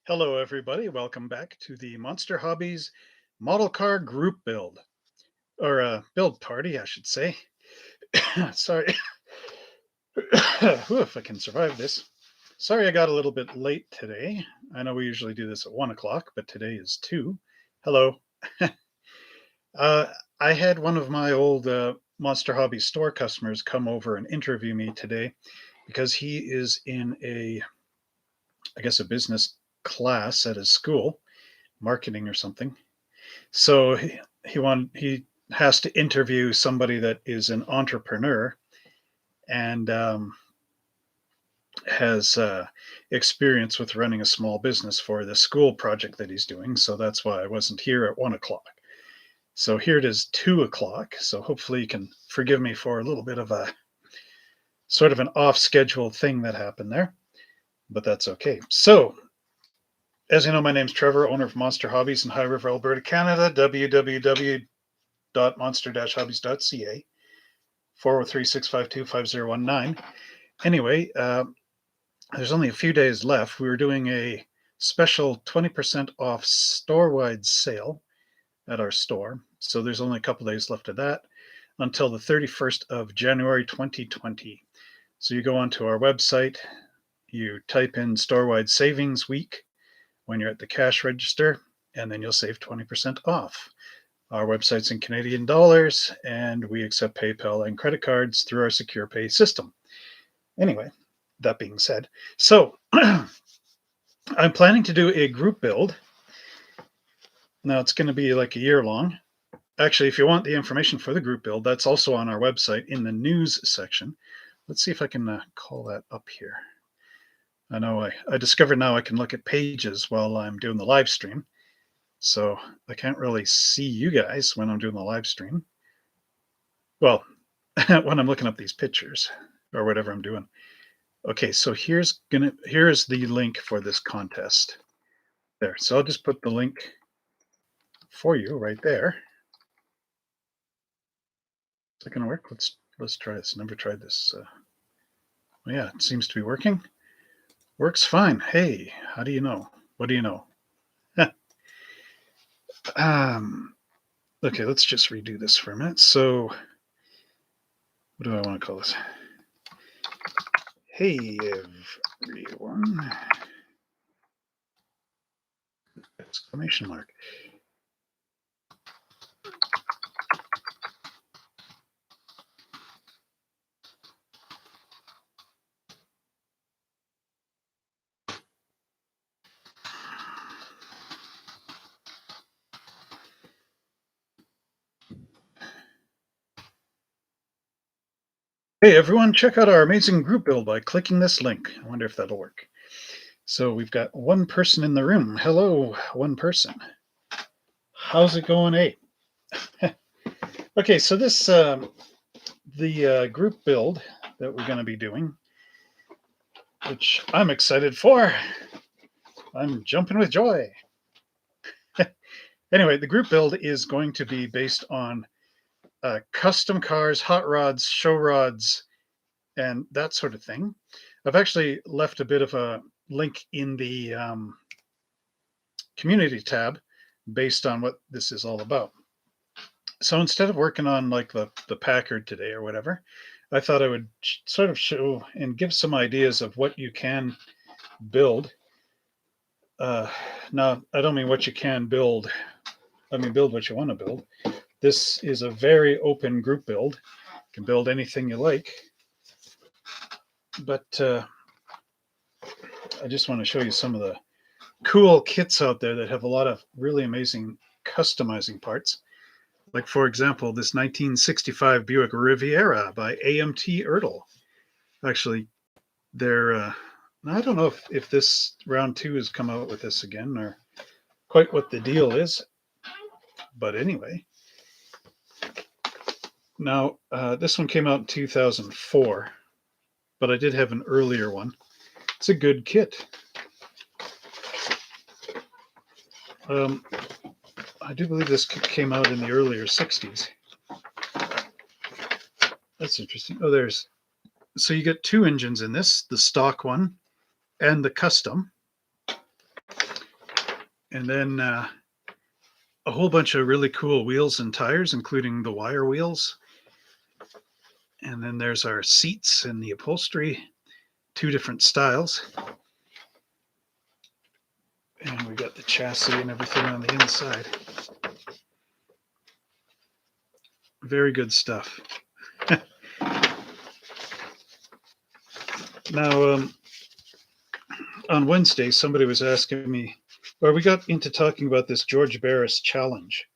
Hello, everybody. Welcome back to the Monster Hobbies model car group build, or build party, I should say. Sorry. Ooh, if I can survive this. Sorry I got a little bit late today. I know we usually do this at 1 o'clock, but today is 2. Hello. uh, I had one of my old Monster Hobbies store customers come over and interview me today because he is in I guess, a business class at his school, marketing or something. So he has to interview somebody that is an entrepreneur and has experience with running a small business for the school project that he's doing. So that's why I wasn't here at 1 o'clock. So here it is 2 o'clock. So hopefully you can forgive me for a little bit of a sort of an off schedule thing that happened there, but that's okay. So as you know, my name's Trevor, owner of Monster Hobbies in High River, Alberta, Canada. www.monster-hobbies.ca 403-652-5019. Anyway, there's only a few days left. We were doing a special 20% off store-wide sale at our store. So there's only a couple days left of that until the 31st of January 2020. So you go onto our website, you type in store-wide savings week when you're at the cash register, and then you'll save 20% off. Our website's in Canadian dollars, and we accept PayPal and credit cards through our secure pay system. Anyway, that being said, so I'm planning to do a group build. Now it's going to be like a year long. Actually, if you want the information for the group build, that's also on our website in the news section. Let's see if I can call that up here. I know I discovered now I can look at pages while I'm doing the live stream. So I can't really see you guys when I'm doing the live stream. Well, when I'm looking up these pictures or whatever I'm doing. Okay, so here's the link for this contest. There. So I'll just put the link for you right there. Is that gonna work? Let's try this. Never tried this. Well, yeah, it seems to be working. Works fine. Hey, how do you know? What do you know? Okay, let's just redo this for a minute. So, what do I want to call this? Hey, everyone. Exclamation mark. Hey everyone, check out our amazing group build by clicking this link. I wonder if that'll work. So we've got one person in the room. Hello, one person. How's it going, eh? Okay, so this the group build that we're going to be doing, which I'm excited for. I'm jumping with joy. Anyway, the group build is going to be based on custom cars, hot rods, show rods, and that sort of thing. I've actually left a bit of a link in the community tab based on what this is all about. So instead of working on like the Packard today or whatever, I thought I would sort of show and give some ideas of what you can build. Now, I don't mean what you can build. I mean, build what you want to build. This is a very open group build. You can build anything you like. But I just want to show you some of the cool kits out there that have a lot of really amazing customizing parts. Like, for example, this 1965 Buick Riviera by AMT Ertl. Actually, they're, I don't know if this round 2 has come out with this again or quite what the deal is. But anyway, now this one came out in 2004, but I did have an earlier one. It's a good kit. I do believe this came out in the earlier 60s. That's interesting. Oh, so you get 2 engines in this, the stock one and the custom. And then a whole bunch of really cool wheels and tires, including the wire wheels. And then there's our seats and the upholstery, 2 different styles. And we got the chassis and everything on the inside. Very good stuff. Now, on Wednesday, somebody was asking me, or we got into talking about this George Barris challenge.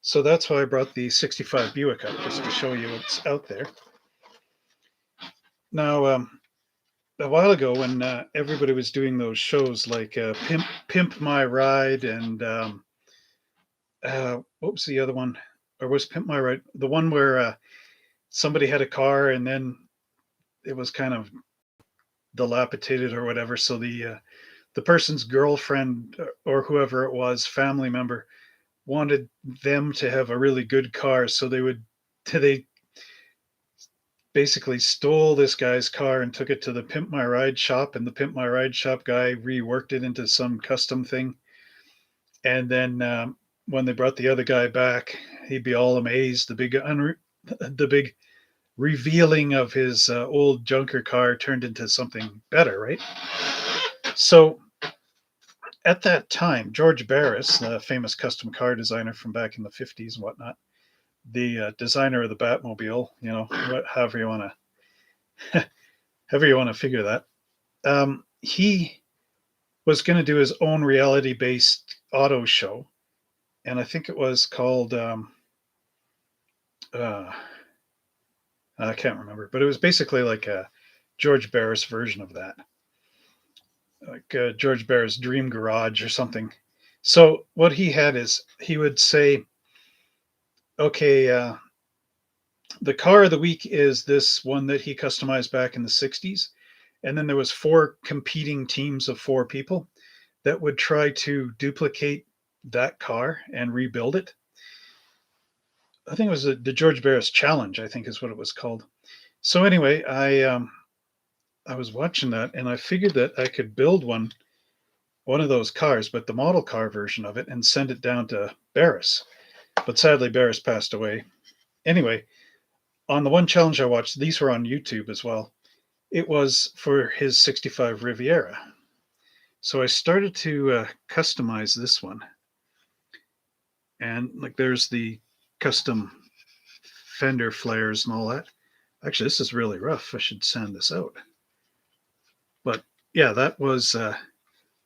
So that's why I brought the 65 Buick up, just to show you what's out there. Now, a while ago when everybody was doing those shows like Pimp My Ride and what was the other one? Or was Pimp My Ride the one where somebody had a car and then it was kind of dilapidated or whatever, so the person's girlfriend or whoever it was, family member, wanted them to have a really good car, so they basically stole this guy's car and took it to the Pimp My Ride shop, and the Pimp My Ride shop guy reworked it into some custom thing. And then when they brought the other guy back, he'd be all amazed. The big revealing of his old junker car turned into something better, right? So at that time, George Barris, the famous custom car designer from back in the 50s and whatnot, the designer of the Batmobile, however you want to figure that, he was going to do his own reality-based auto show, and I think it was called I can't remember, but it was basically like a George Barris version of that, like George Barris Dream Garage or something. So what he had is he would say, okay, the car of the week is this one that he customized back in the 60s. And then there was 4 competing teams of 4 people that would try to duplicate that car and rebuild it. I think it was the George Barris Challenge, I think is what it was called. So anyway, I was watching that and I figured that I could build one of those cars, but the model car version of it, and send it down to Barris. But sadly, Barris passed away. Anyway, on the one challenge I watched, these were on YouTube as well. It was for his 65 Riviera. So I started to customize this one. And like there's the custom fender flares and all that. Actually, this is really rough. I should sand this out. But yeah, that was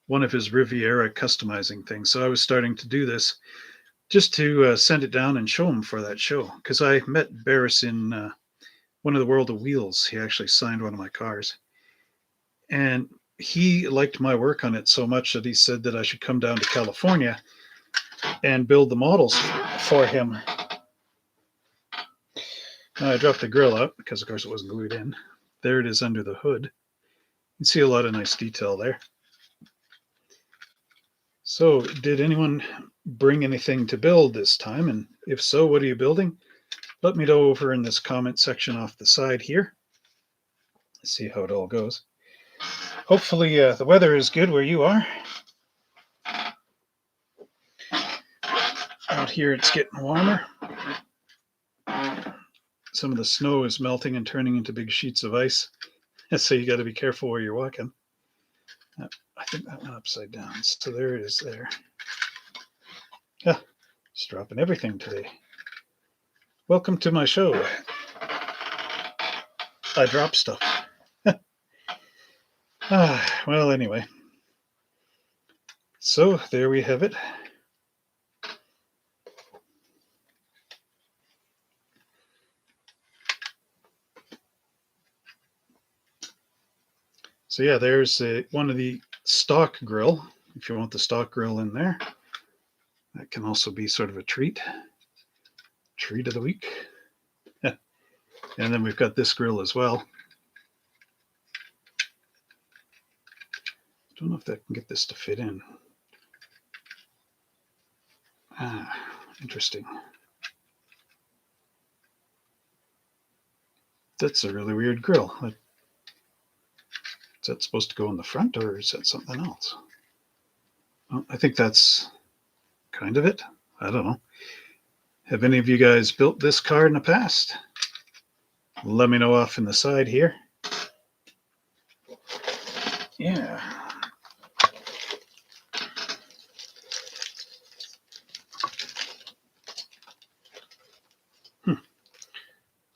one of his Riviera customizing things. So I was starting to do this just to send it down and show him for that show. Because I met Barris in one of the World of Wheels. He actually signed one of my cars. And he liked my work on it so much that he said that I should come down to California and build the models for him. I dropped the grill out because, of course, it wasn't glued in. There it is under the hood. You can see a lot of nice detail there. So, did anyone bring anything to build this time? And if so, what are you building? Let me know over in this comment section off the side here. Let's see how it all goes. Hopefully, the weather is good where you are. Out here, it's getting warmer. Some of the snow is melting and turning into big sheets of ice. So you got to be careful where you're walking. I think that went upside down. So there it is there. Yeah, just dropping everything today. Welcome to my show. I drop stuff. Well, anyway. So there we have it. So yeah, there's one of the stock grill. If you want the stock grill in there, that can also be sort of a treat of the week. And then we've got this grill as well. Don't know if that can get this to fit in. Interesting. That's a really weird grill. Is that supposed to go in the front or is that something else? Well, I think that's kind of it. I don't know. Have any of you guys built this car in the past? Let me know off in the side here. Yeah.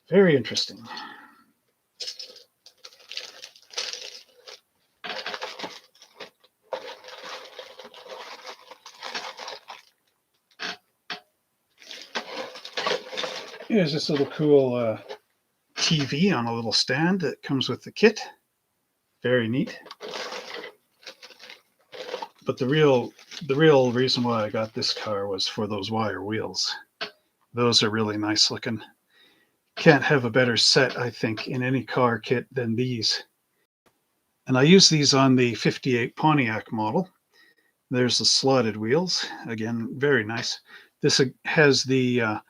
Very interesting. Here's this little cool TV on a little stand that comes with the kit. Very neat. But the real reason why I got this car was for those wire wheels. Those are really nice looking. Can't have a better set, I think, in any car kit than these. And I use these on the 58 Pontiac model. There's the slotted wheels. Again, very nice. This has the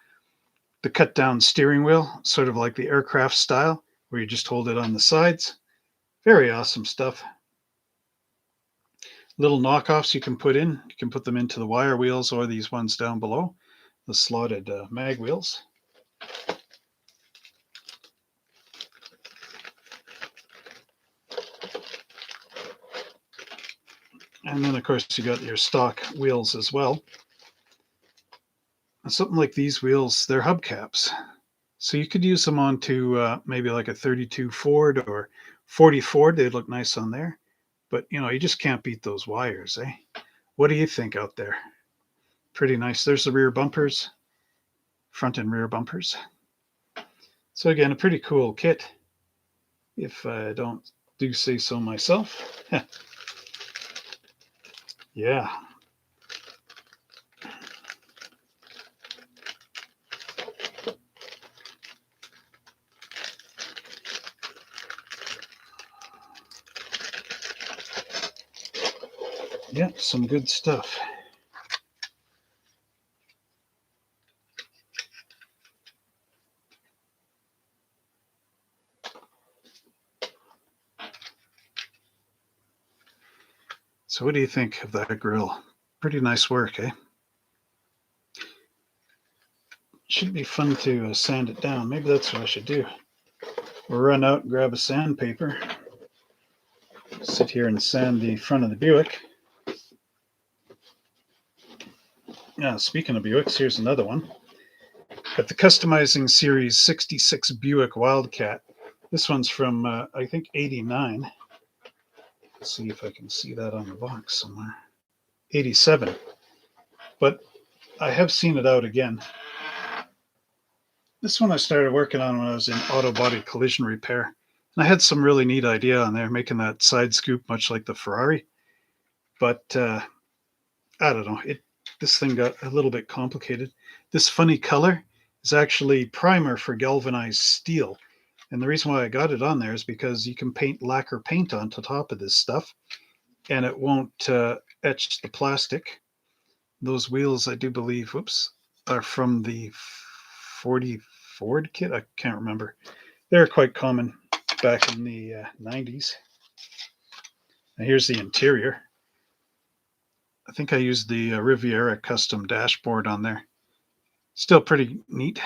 cut down steering wheel, sort of like the aircraft style, where you just hold it on the sides. Very awesome stuff. Little knockoffs you can put in. You can put them into the wire wheels or these ones down below, the slotted mag wheels. And then, of course, you got your stock wheels as well. And something like these wheels, they're hubcaps. So you could use them onto maybe like a 32 Ford or 40 Ford. They'd look nice on there. But, you know, you just can't beat those wires, eh? What do you think out there? Pretty nice. There's the rear bumpers, front and rear bumpers. So again, a pretty cool kit, if I do say so myself. Yeah. Yeah, some good stuff. So what do you think of that grill? Pretty nice work, eh? Should be fun to sand it down. Maybe that's what I should do. We'll run out and grab a sandpaper. Sit here and sand the front of the Buick. Yeah, speaking of Buicks, here's another one. Got the Customizing Series 66 Buick Wildcat. This one's from, I think, 89. Let's see if I can see that on the box somewhere. 87. But I have seen it out again. This one I started working on when I was in auto body collision repair. And I had some really neat idea on there, making that side scoop much like the Ferrari. But I don't know. This thing got a little bit complicated. This funny color is actually primer for galvanized steel. And the reason why I got it on there is because you can paint lacquer paint onto top of this stuff, and it won't etch the plastic. Those wheels, I do believe, are from the 40 Ford kit. I can't remember. They're quite common back in the 90s. Now here's the interior. I think I used the Riviera custom dashboard on there. Still pretty neat.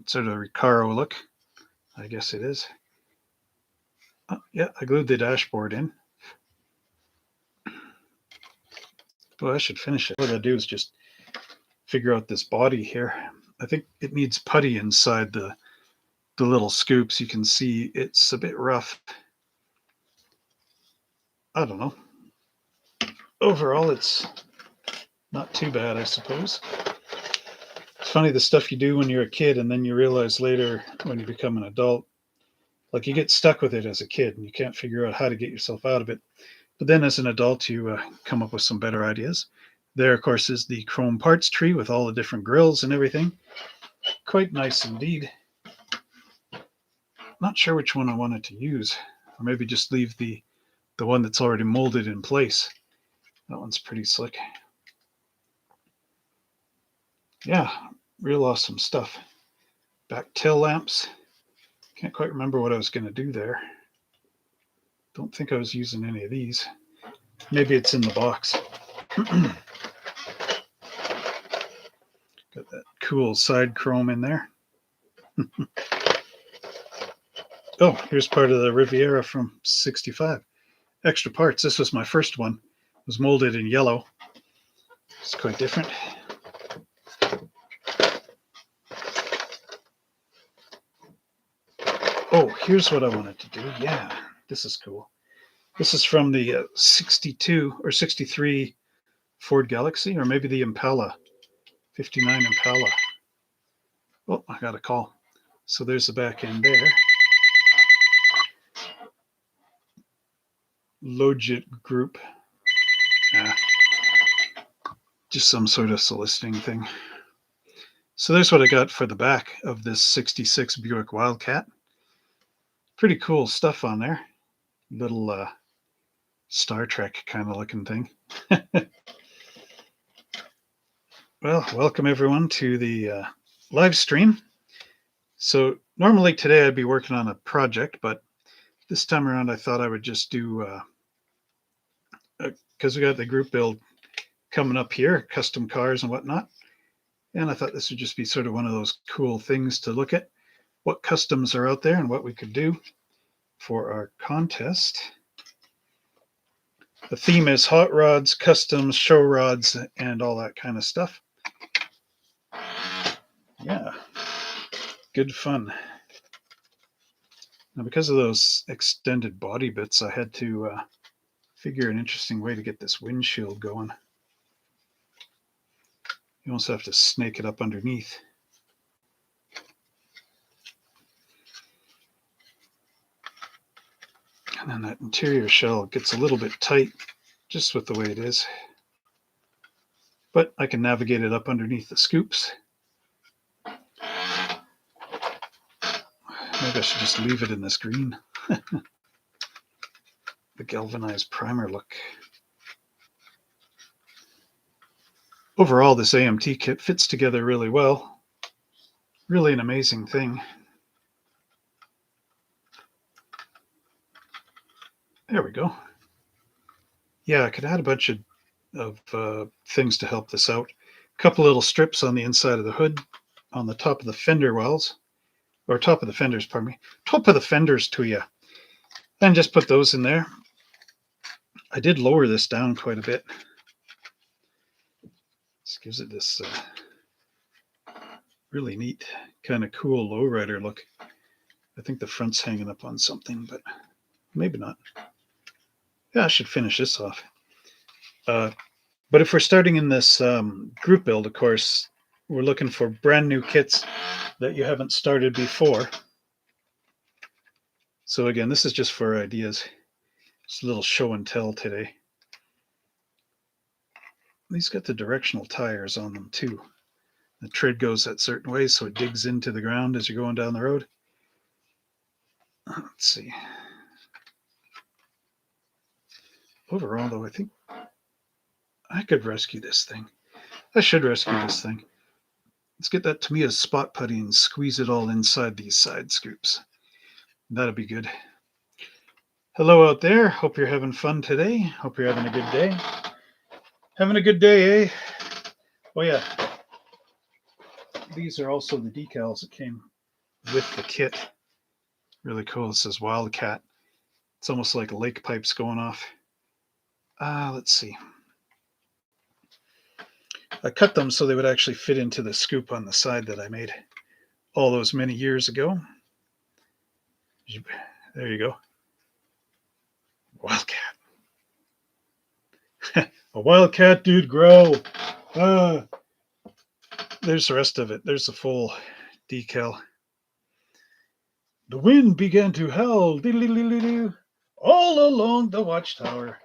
Sort of a Recaro look. I guess it is. Oh, yeah, I glued the dashboard in. Well, I should finish it. What I do is just figure out this body here. I think it needs putty inside the little scoops. You can see it's a bit rough. I don't know. Overall, it's not too bad, I suppose. It's funny the stuff you do when you're a kid and then you realize later when you become an adult, like you get stuck with it as a kid and you can't figure out how to get yourself out of it. But then as an adult, you come up with some better ideas. There, of course, is the chrome parts tree with all the different grills and everything. Quite nice indeed. Not sure which one I wanted to use, or maybe just leave the one that's already molded in place. That one's pretty slick. Yeah, real awesome stuff. Back tail lamps. Can't quite remember what I was going to do there. Don't think I was using any of these. Maybe it's in the box. Got that cool side chrome in there. Oh, here's part of the Riviera from 65. Extra parts. This was my first one. It was molded in yellow. It's quite different. Oh, here's what I wanted to do. Yeah, this is cool. This is from the 62 or 63 Ford Galaxy, or maybe the Impala, 59 Impala. Oh, I got a call. So there's the back end there. Logit Group. Just some sort of soliciting thing. So there's what I got for the back of this 66 Buick Wildcat. Pretty cool stuff on there. Little Star Trek kind of looking thing. Well, welcome everyone to the live stream. So normally today I'd be working on a project, but this time around I thought I would just do, because we got the group build coming up here, custom cars and whatnot. And I thought this would just be sort of one of those cool things to look at what customs are out there and what we could do for our contest. The theme is hot rods, customs, show rods, and all that kind of stuff. Yeah, good fun. Now, because of those extended body bits, I had to figure an interesting way to get this windshield going. You also have to snake it up underneath. And then that interior shell gets a little bit tight just with the way it is. But I can navigate it up underneath the scoops. Maybe I should just leave it in this green. The galvanized primer look. Overall, this AMT kit fits together really well. Really an amazing thing. There we go. Yeah, I could add a bunch of things to help this out. A couple little strips on the inside of the hood, on the top of the fender wells, or top of the fenders, pardon me. Top of the fenders to you. And just put those in there. I did lower this down quite a bit. This gives it this really neat, kind of cool lowrider look. I think the front's hanging up on something, but maybe not. Yeah, I should finish this off. But if we're starting in this group build, of course, we're looking for brand new kits that you haven't started before. So again, this is just for ideas. Just a little show and tell today. These got the directional tires on them too. The tread goes that certain way, so it digs into the ground as you're going down the road. Let's see. Overall, though, I think I could rescue this thing. I should rescue this thing. Let's get that Tamiya spot putty and squeeze it all inside these side scoops. That'll be good. Hello out there. Hope you're having fun today. Hope you're having a good day. Having a good day, eh? Oh, yeah. These are also the decals that came with the kit. Really cool. It says Wildcat. It's almost like lake pipes going off. Let's see. I cut them so they would actually fit into the scoop on the side that I made all those many years ago. There you go. Wildcat. A Wildcat dude grow. There's the rest of it. There's the full decal. The wind began to howl all along the watchtower.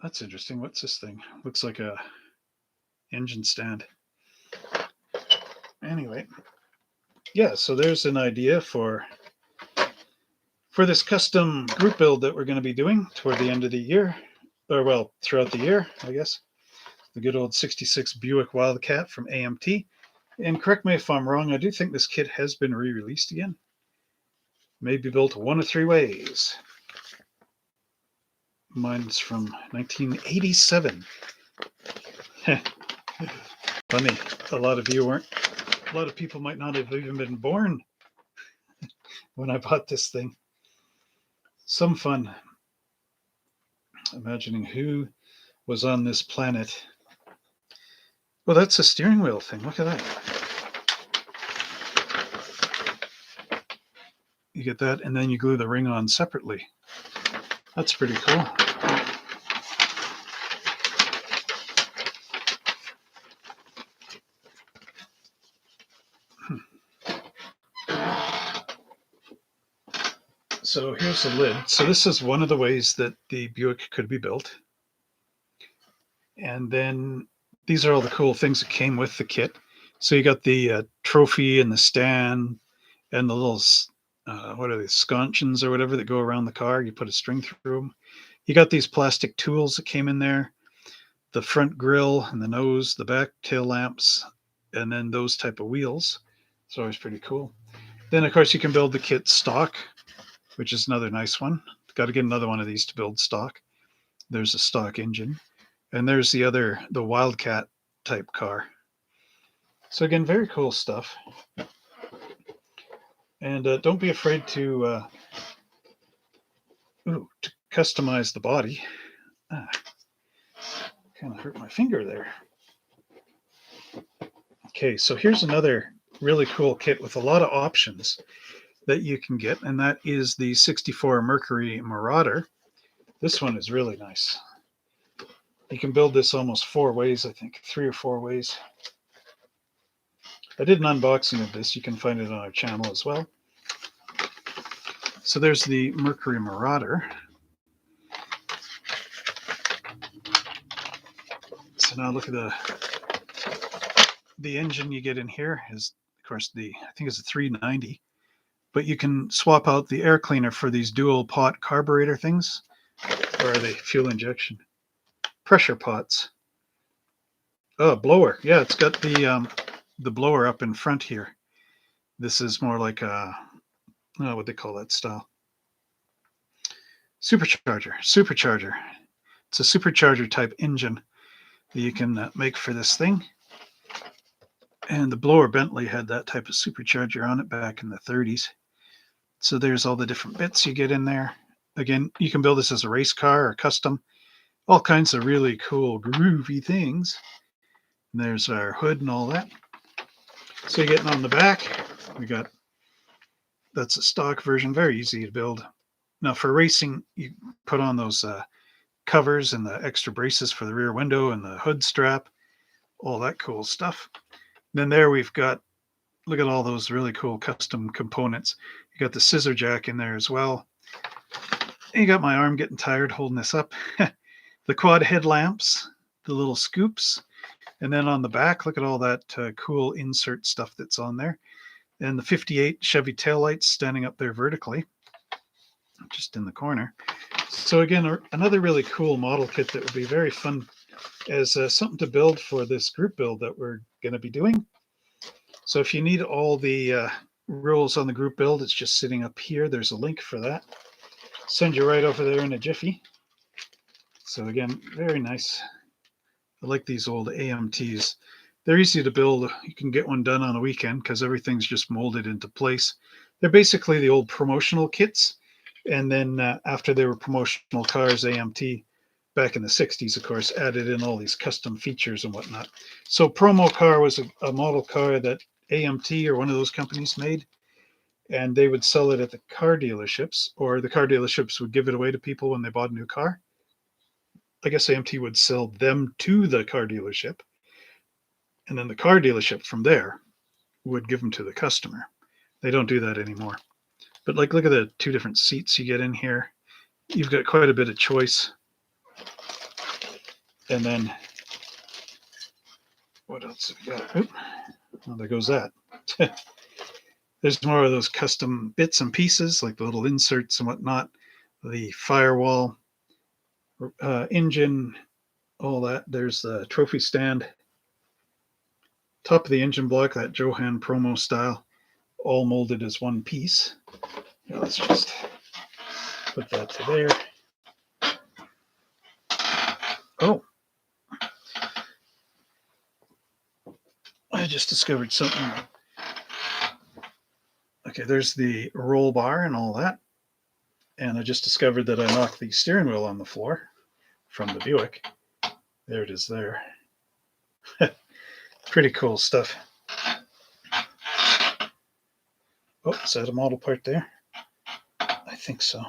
That's interesting. What's this thing? Looks like a engine stand. Anyway, yeah, so there's an idea for this custom group build that we're going to be doing toward the end of the year, or well, throughout the year, I guess. The good old 66 Buick Wildcat from AMT. And correct me if I'm wrong, I do think this kit has been re-released again. May be built one of three ways. Mine's from 1987. Funny, a lot of people might not have even been born when I bought this thing. Some fun imagining who was on this planet. Well, that's a steering wheel thing. Look at that. You get that, and then you glue the ring on separately. That's pretty cool. So here's the lid. So this is one of the ways that the Buick could be built. And then these are all the cool things that came with the kit. So you got the trophy and the stand and the little, what are they, sconchins or whatever that go around the car. You put a string through them. You got these plastic tools that came in there, the front grille and the nose, the back tail lamps, and then those type of wheels. It's always pretty cool. Then, of course, you can build the kit stock, which is another nice one. Got to get another one of these to build stock. There's a stock engine. And there's the Wildcat type car. So again, very cool stuff. And don't be afraid to customize the body. Kind of hurt my finger there. Okay, so here's another really cool kit with a lot of options that you can get, and that is the 64 Mercury Marauder. This one is really nice. You can build this almost 4 ways, I think, 3 or 4 ways. I did an unboxing of this. You can find it on our channel as well. So there's the Mercury Marauder. So now look at the engine you get in here is, of course, I think it's a 390. But you can swap out the air cleaner for these dual pot carburetor things. Or are they fuel injection? Pressure pots. Oh, blower. Yeah, it's got the blower up in front here. This is more like a, what they call that style. Supercharger. It's a supercharger type engine that you can make for this thing. And the blower Bentley had that type of supercharger on it back in the 30s. So there's all the different bits you get in there. Again, you can build this as a race car or custom. All kinds of really cool, groovy things. And there's our hood and all that. So you're getting on the back. That's a stock version, very easy to build. Now for racing, you put on those covers and the extra braces for the rear window and the hood strap, all that cool stuff. Then there we've got, look at all those really cool custom components. You got the scissor jack in there as well. And you got my arm getting tired holding this up. The quad headlamps, the little scoops, and then on the back, look at all that cool insert stuff that's on there. And the 58 Chevy taillights standing up there vertically, just in the corner. So again, another really cool model kit that would be very fun as something to build for this group build that we're going to be doing. So if you need all the rules on the group build, it's just sitting up here. There's a link for that. Send you right over there in a jiffy. So again, very nice. I like these old AMTs. They're easy to build. You can get one done on a weekend because everything's just molded into place. They're basically the old promotional kits. And then after they were promotional cars, AMT, back in the 60s, of course, added in all these custom features and whatnot. So promo car was a model car that AMT or one of those companies made. And they would sell it at the car dealerships, or the car dealerships would give it away to people when they bought a new car. I guess AMT would sell them to the car dealership. And then the car dealership from there would give them to the customer. They don't do that anymore. But like, look at the 2 different seats you get in here. You've got quite a bit of choice. And then, what else have we got? Oop. Well, there goes that. There's more of those custom bits and pieces, like the little inserts and whatnot. The firewall, engine, all that. There's the trophy stand. Top of the engine block, that Johan promo style, all molded as one piece. Now let's just put that to there. Oh, I just discovered something. Okay, there's the roll bar and all that. And I just discovered that I knocked the steering wheel on the floor from the Buick. There it is there. Pretty cool stuff. Oh, is that a model part there? I think so.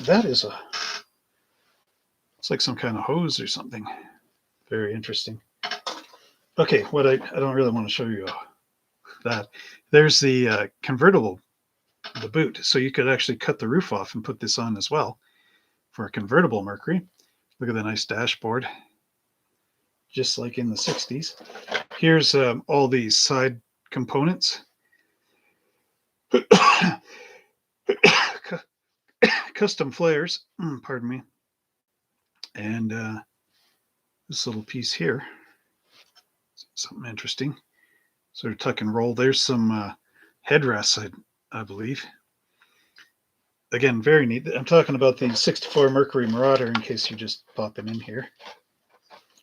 That is it's like some kind of hose or something. Very interesting. Okay, what I don't really want to show you that. There's the convertible, the boot. So you could actually cut the roof off and put this on as well for a convertible Mercury. Look at the nice dashboard, just like in the 60s. Here's all these side components. Custom flares, pardon me. And this little piece here, something interesting. Sort of tuck and roll. There's some headrests, I believe. Again, very neat. I'm talking about the 64 Mercury Marauder in case you just pop them in here.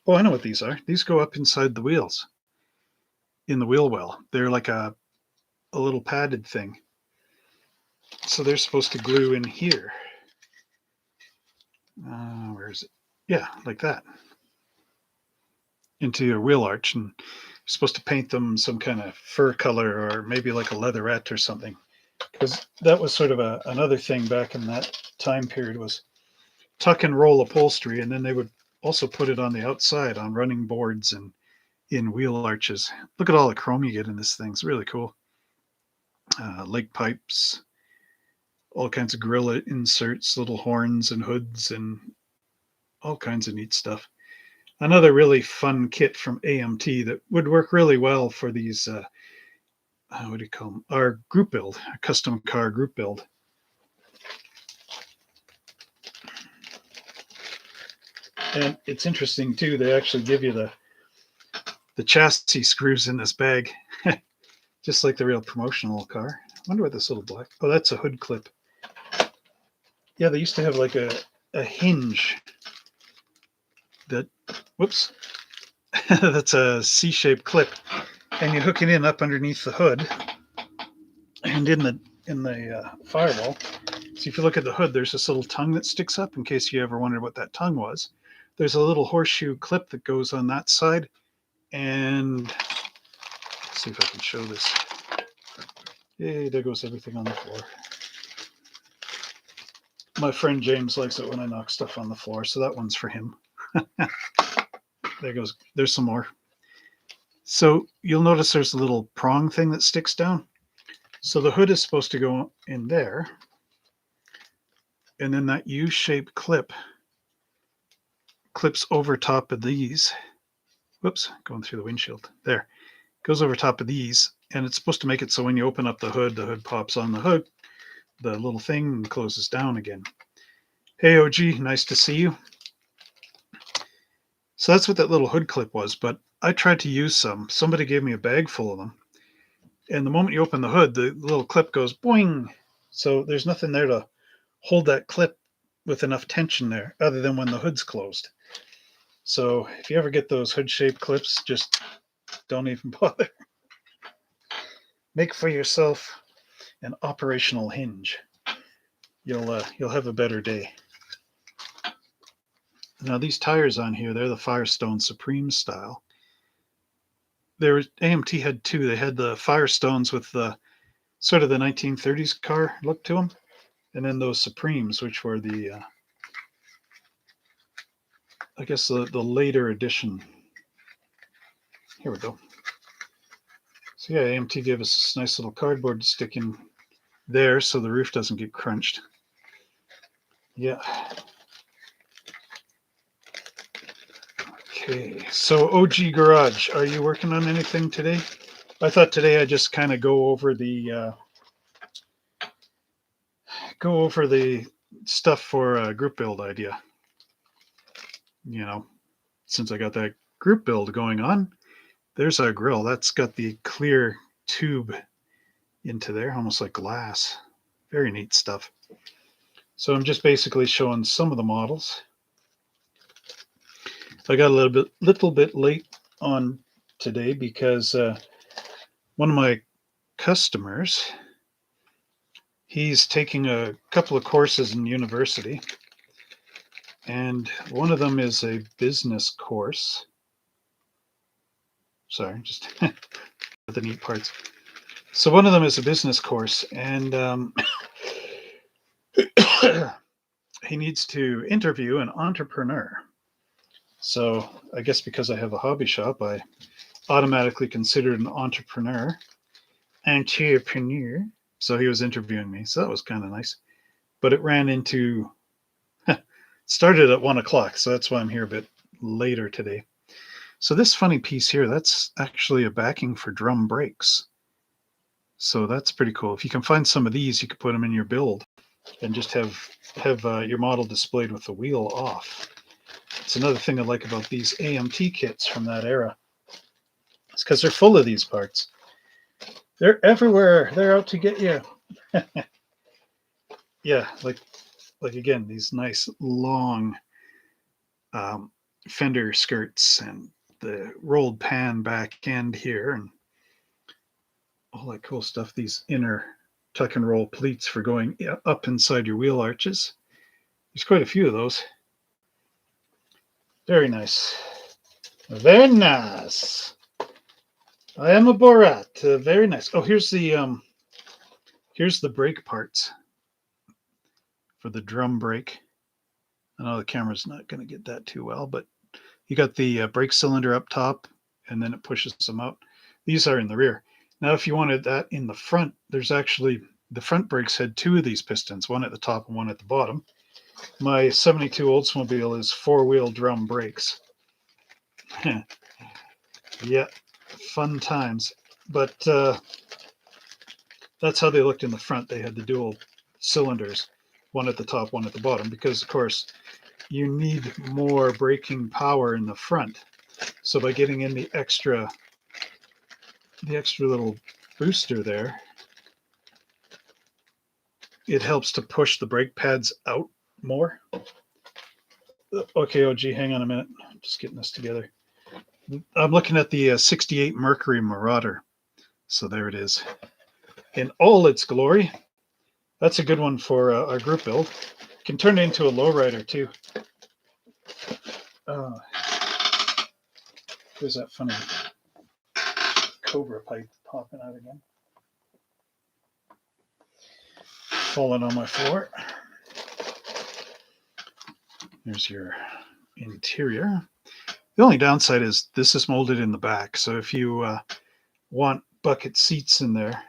Oh, I know what these are. These go up inside the wheels, in the wheel well. They're like a little padded thing. So they're supposed to glue in here. Where is it? Yeah, like that. Into your wheel arch. And you're supposed to paint them some kind of fur color or maybe like a leatherette or something. Because that was sort of another thing back in that time period was tuck and roll upholstery. And then they would also put it on the outside on running boards and in wheel arches. Look at all the chrome you get in this thing. It's really cool. Lake pipes, all kinds of Grille inserts, little horns and hoods, and all kinds of neat stuff. Another really fun kit from AMT that would work really well for these, what do you call them? Our group build, a custom car group build. And it's interesting too, they actually give you the chassis screws in this bag, just like the real promotional car. I wonder what this little black, oh, that's a hood clip. Yeah, they used to have like a hinge that, whoops, that's a C-shaped clip, and you hook it in up underneath the hood and in the firewall. So if you look at the hood, there's this little tongue that sticks up in case you ever wondered what that tongue was. There's a little horseshoe clip that goes on that side, and let's see if I can show this. Yay, there goes everything on the floor. My friend James likes it when I knock stuff on the floor, so that one's for him. There goes, there's some more. So you'll notice there's a little prong thing that sticks down. So the hood is supposed to go in there. And then that U-shaped clip clips over top of these. Whoops, going through the windshield. There. Goes over top of these. And it's supposed to make it so when you open up the hood pops on the hood, the little thing closes down again. Hey, OG, nice to see you. So that's what that little hood clip was, but I tried to use some. Somebody gave me a bag full of them. And the moment you open the hood, the little clip goes boing. So there's nothing there to hold that clip with enough tension there, other than when the hood's closed. So if you ever get those hood-shaped clips, just don't even bother. Make for yourself an operational hinge. You'll have a better day. Now these tires on here, they're the Firestone Supreme style. AMT had two. They had the Firestones with the sort of the 1930s car look to them, and then those Supremes, which were the I guess the later edition. Here we go. So yeah, AMT gave us this nice little cardboard to stick in there so the roof doesn't get crunched. Yeah. Okay, so OG Garage, are you working on anything today? I thought today I'd just kind of go over the stuff for a group build idea. You know, since I got that group build going on, there's our grill. That's got the clear tube into there, almost like glass. Very neat stuff. So I'm just basically showing some of the models. I got a little bit late on today because one of my customers, he's taking a couple of courses in university, and one of them is a business course. Sorry, just the neat parts. So one of them is a business course, and he needs to interview an entrepreneur. So I guess because I have a hobby shop, I automatically considered an entrepreneur. So he was interviewing me. So that was kind of nice. But it ran into, started at 1 o'clock. So that's why I'm here a bit later today. So this funny piece here, that's actually a backing for drum brakes. So that's pretty cool. If you can find some of these, you could put them in your build and just have your model displayed with the wheel off. It's another thing I like about these AMT kits from that era. It's because they're full of these parts. They're everywhere. They're out to get you. Yeah, like again, these nice long fender skirts and the rolled pan back end here and all that cool stuff. These inner tuck and roll pleats for going up inside your wheel arches. There's quite a few of those. Very nice. Very nice. I am a Borat. Very nice. Oh, here's the brake parts for the drum brake. I know the camera's not going to get that too well, but you got the brake cylinder up top, and then it pushes them out. These are in the rear. Now, if you wanted that in the front, there's actually, the front brakes had two of these pistons, one at the top and one at the bottom. My 72 Oldsmobile is four-wheel drum brakes. Yeah, fun times. But that's how they looked in the front. They had the dual cylinders, one at the top, one at the bottom, because, of course, you need more braking power in the front. So by getting in the extra little booster there, it helps to push the brake pads out more. Okay, OG, hang on a minute. I'm just getting this together. I'm looking at the 68 Mercury Marauder. So there it is. In all its glory. That's a good one for our group build. Can turn it into a lowrider too. There's that funny Cobra pipe popping out again. Falling on my floor. There's your interior. The only downside is this is molded in the back. So if you want bucket seats in there,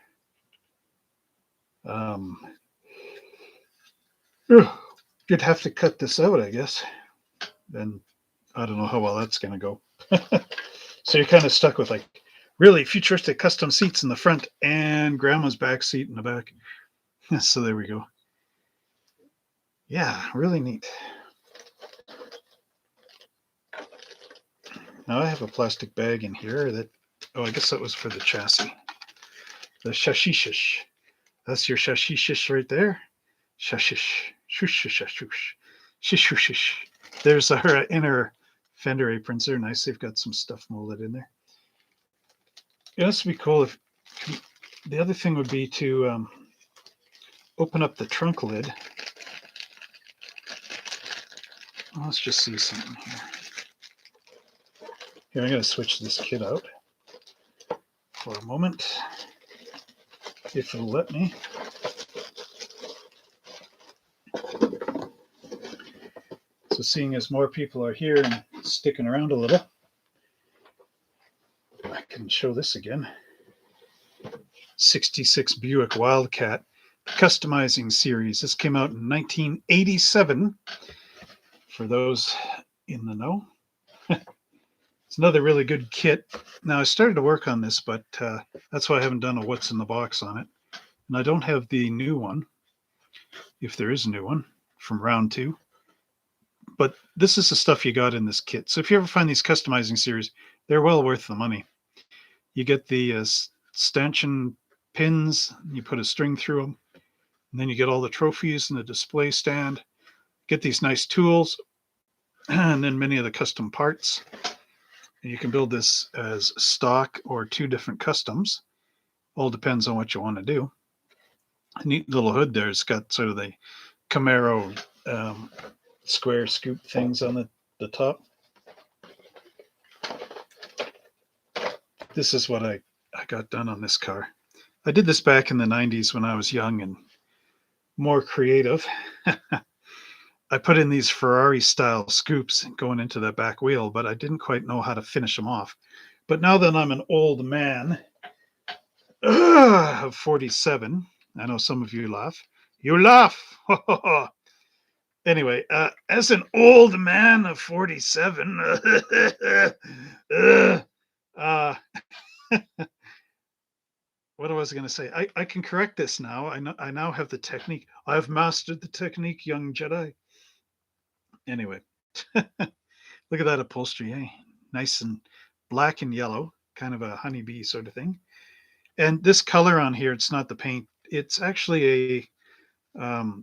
you'd have to cut this out, I guess. And I don't know how well that's going to go. So you're kind of stuck with like really futuristic custom seats in the front and grandma's back seat in the back. So there we go. Yeah, really neat. Now I have a plastic bag in here that, I guess that was for the chassis. The shashishish. That's your shashishish right there. Shashish. Shush, shush, shush. Shishushish. There's our inner fender aprons. They're nice. They've got some stuff molded in there. Yeah, this would be cool if the other thing would be to open up the trunk lid. Let's just see something here. Here, I'm going to switch this kit out for a moment, if it'll let me. So seeing as more people are here and sticking around a little, I can show this again. 66 Buick Wildcat customizing series. This came out in 1987 for those in the know. It's another really good kit. Now I started to work on this, but that's why I haven't done a what's in the box on it. And I don't have the new one, if there is a new one, from round 2. But this is the stuff you got in this kit. So if you ever find these customizing series, they're well worth the money. You get the stanchion pins. You put a string through them. And then you get all the trophies and the display stand. Get these nice tools. And then many of the custom parts. And you can build this as stock or 2 different customs. All depends on what you want to do. A neat little hood there. It's got sort of the Camaro square scoop things on the top. This is what I got done on this car. I did this back in the 90s when I was young and more creative. I put in these Ferrari style scoops going into that back wheel, but I didn't quite know how to finish them off. But now that I'm an old man of 47, I know some of you laugh. You laugh! Anyway, as an old man of 47, what was I going to say? I can correct this now. I now have the technique. I've mastered the technique, young Jedi. Anyway, look at that upholstery, eh? Nice and black and yellow, kind of a honeybee sort of thing. And this color on here, it's not the paint. It's actually a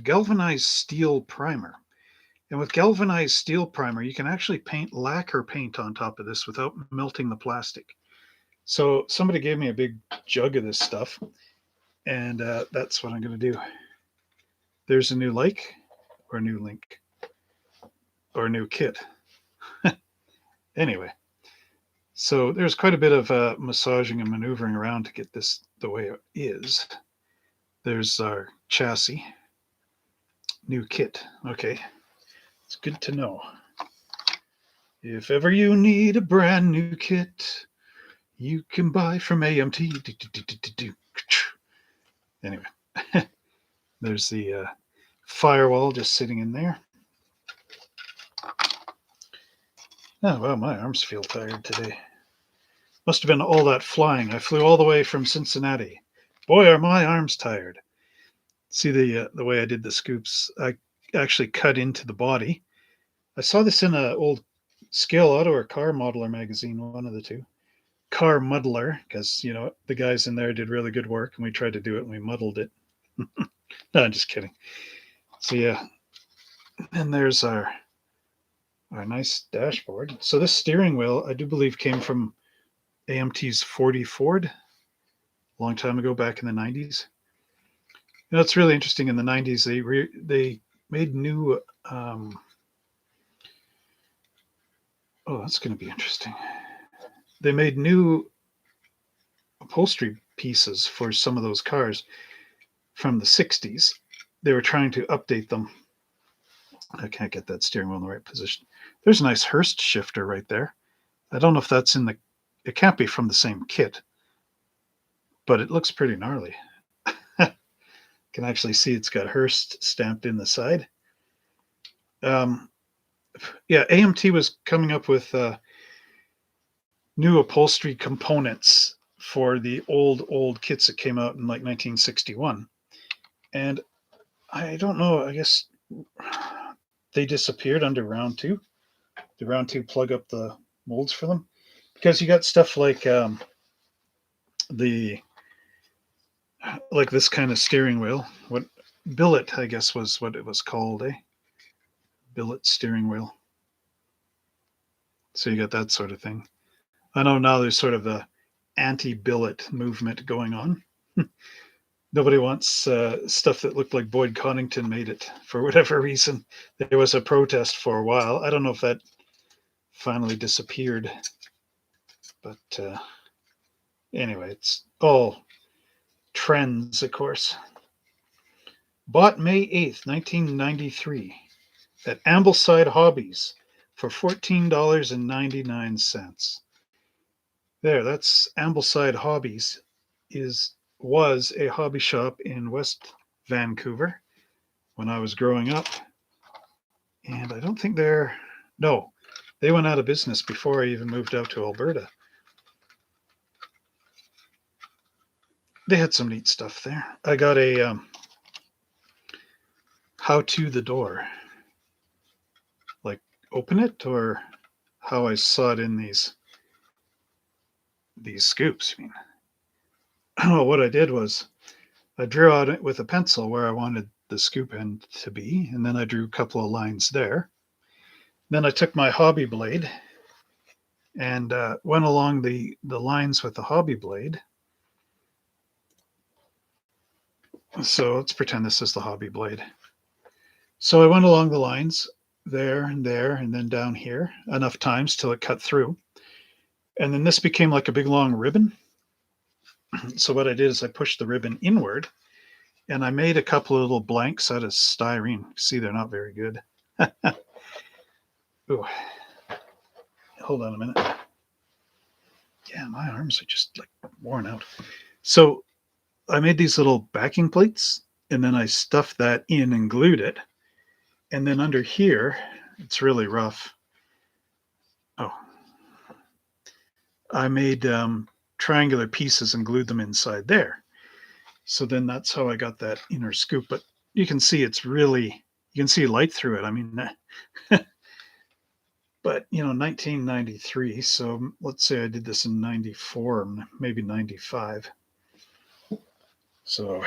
galvanized steel primer. And with galvanized steel primer, you can actually paint lacquer paint on top of this without melting the plastic. So somebody gave me a big jug of this stuff, and that's what I'm going to do. There's a new like, or a new link, or a new kit. Anyway, so there's quite a bit of massaging and maneuvering around to get this the way it is. There's our chassis. New kit. Okay. It's good to know. If ever you need a brand new kit, you can buy from AMT. Anyway, there's the firewall just sitting in there. Oh, well, my arms feel tired today. Must have been all that flying. I flew all the way from Cincinnati. Boy, are my arms tired. See the way I did the scoops? I actually cut into the body. I saw this in an old Scale Auto or Car Modeler magazine, one of the two. Car Muddler, because, you know, the guys in there did really good work, and we tried to do it, and we muddled it. No, I'm just kidding. So, yeah. And there's our nice dashboard. So this steering wheel, I do believe, came from AMT's 40 Ford a long time ago, back in the 90s. You know, it's really interesting. In the 90s, they made new... oh, that's going to be interesting. They made new upholstery pieces for some of those cars from the 60s. They were trying to update them. I can't get that steering wheel in the right position. There's a nice Hurst shifter right there. I don't know if that's in the... It can't be from the same kit, but it looks pretty gnarly. Can actually see it's got Hurst stamped in the side. Yeah, AMT was coming up with new upholstery components for the old kits that came out in like 1961. And I don't know, I guess they disappeared under round 2. Did round 2 plug up the molds for them? Because you got stuff like like this kind of steering wheel. What billet, I guess, was what it was called, eh? Billet steering wheel. So you got that sort of thing. I know now there's sort of the anti-billet movement going on. Nobody wants stuff that looked like Boyd Connington made it for whatever reason. There was a protest for a while. I don't know if that finally disappeared. But anyway, it's all trends, of course. Bought May 8th, 1993 at Ambleside Hobbies for $14.99. There, that's Ambleside Hobbies. Was a hobby shop in West Vancouver when I was growing up. And I don't think they went out of business before I even moved out to Alberta. They had some neat stuff there. I got a how to the door. Like open it, or how I saw it in these these scoops. I mean, what I did was I drew out it with a pencil where I wanted the scoop end to be, and then I drew a couple of lines there. Then I took my hobby blade and went along the lines with the hobby blade. So let's pretend this is the hobby blade. So I went along the lines there, and then down here enough times till it cut through. And then this became like a big long ribbon. So what I did is I pushed the ribbon inward and I made a couple of little blanks out of styrene. See, they're not very good. Ooh. Hold on a minute. Yeah, my arms are just like worn out. So I made these little backing plates and then I stuffed that in and glued it. And then under here, it's really rough. Oh, I made triangular pieces and glued them inside there. So then that's how I got that inner scoop. But you can see it's really, you can see light through it. I mean, but 1993. So let's say I did this in 94, maybe 95. So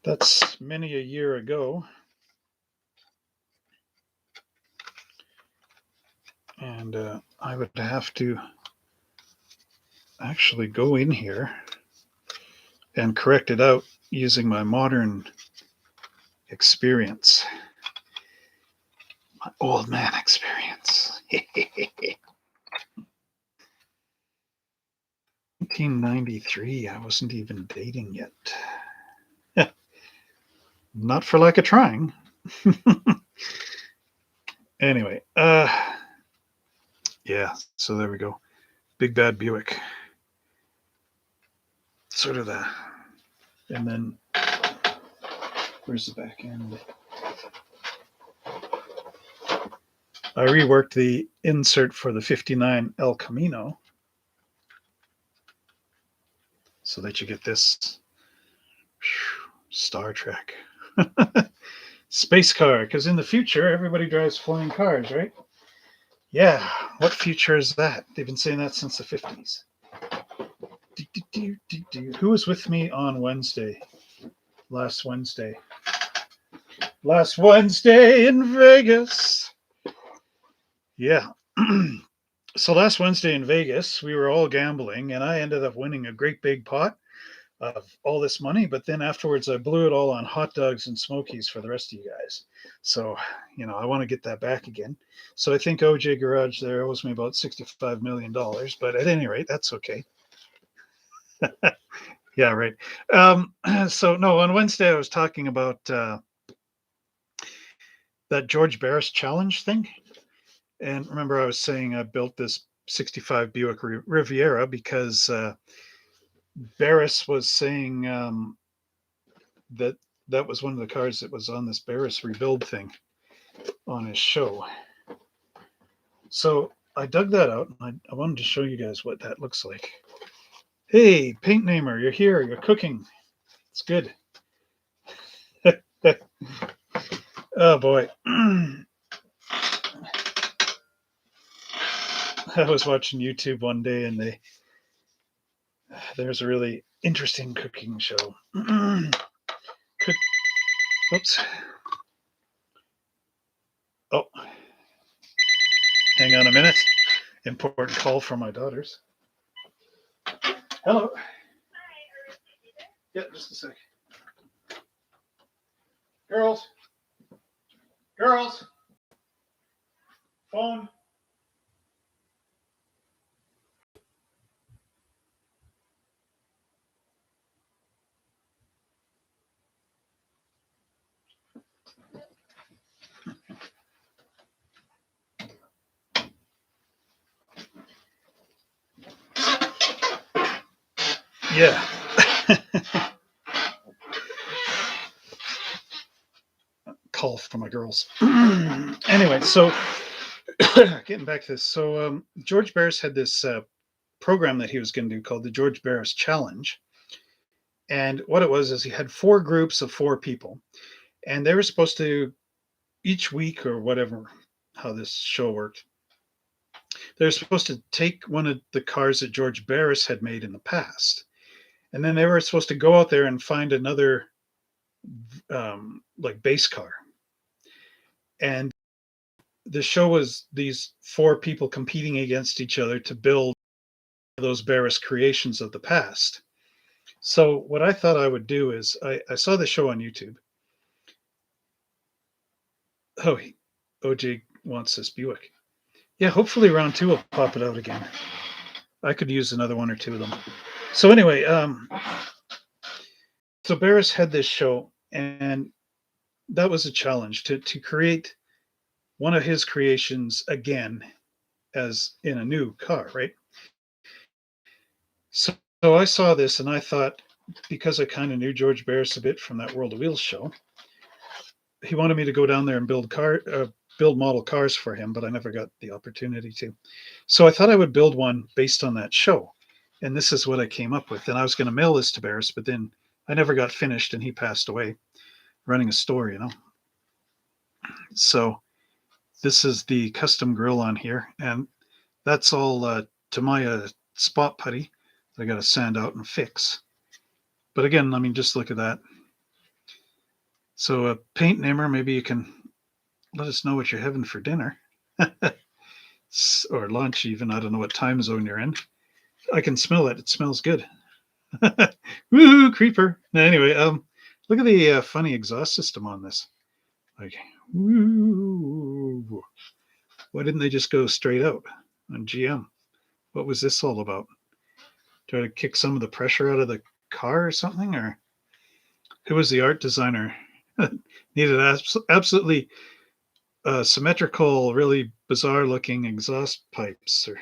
that's many a year ago. And I would have to actually go in here and correct it out using my modern experience. My old man experience. 1993, I wasn't even dating yet. Not for lack of trying. Anyway, yeah, so there we go. Big bad Buick. Sort of that. And then, where's the back end? I reworked the insert for the 59 El Camino so that you get this Star Trek space car, because in the future everybody drives flying cars, right? Yeah, what future is that? They've been saying that since the 50s. Who was with me on Wednesday? Last Wednesday in Vegas. Yeah. So last Wednesday in Vegas, we were all gambling, and I ended up winning a great big pot of all this money. But then afterwards, I blew it all on hot dogs and Smokies for the rest of you guys. So, I want to get that back again. So I think OJ Garage there owes me about $65 million. But at any rate, that's okay. Yeah, right. So, no, on Wednesday, I was talking about that George Barris challenge thing. And remember, I was saying I built this 65 Buick Riviera because Barris was saying that was one of the cars that was on this Barris rebuild thing on his show. So I dug that out, and I wanted to show you guys what that looks like. Hey, Paint Namer, you're here. You're cooking. It's good. Oh, boy. I was watching YouTube one day, and there's a really interesting cooking show. Oops. Oh, hang on a minute. Important call from my daughters. Hello. Yeah, just a sec. Girls. Phone. Yeah. Call from my girls. Anyway, so getting back to this. So George Barris had this program that he was going to do called the George Barris Challenge. And what it was is he had 4 groups of 4 people. And they were supposed to, each week or whatever, how this show worked, They're supposed to take one of the cars that George Barris had made in the past, and then they were supposed to go out there and find another like base car. And the show was these four people competing against each other to build those Barris creations of the past. So what I thought I would do is I saw the show on YouTube. Oh, OJ wants this Buick. Yeah, hopefully round two will pop it out again. I could use another one or two of them. So anyway, so Barris had this show, and that was a challenge to create one of his creations again as in a new car, right? So I saw this and I thought, because I kind of knew George Barris a bit from that World of Wheels show, he wanted me to go down there and build model cars for him, but I never got the opportunity to. So I thought I would build one based on that show, and this is what I came up with. And I was going to mail this to Barris, but then I never got finished, and he passed away running a store, So this is the custom grill on here, and that's all Tamiya spot putty that I got to sand out and fix. But again, I mean, just look at that. So a paint namer, maybe you can let us know what you're having for dinner or lunch even. I don't know what time zone you're in. I can smell it. It smells good. Woo, creeper. Anyway, look at the funny exhaust system on this. Like, woo. Why didn't they just go straight out on GM? What was this all about? Try to kick some of the pressure out of the car or something? Or who was the art designer? Needed absolutely symmetrical, really bizarre looking exhaust pipes. Or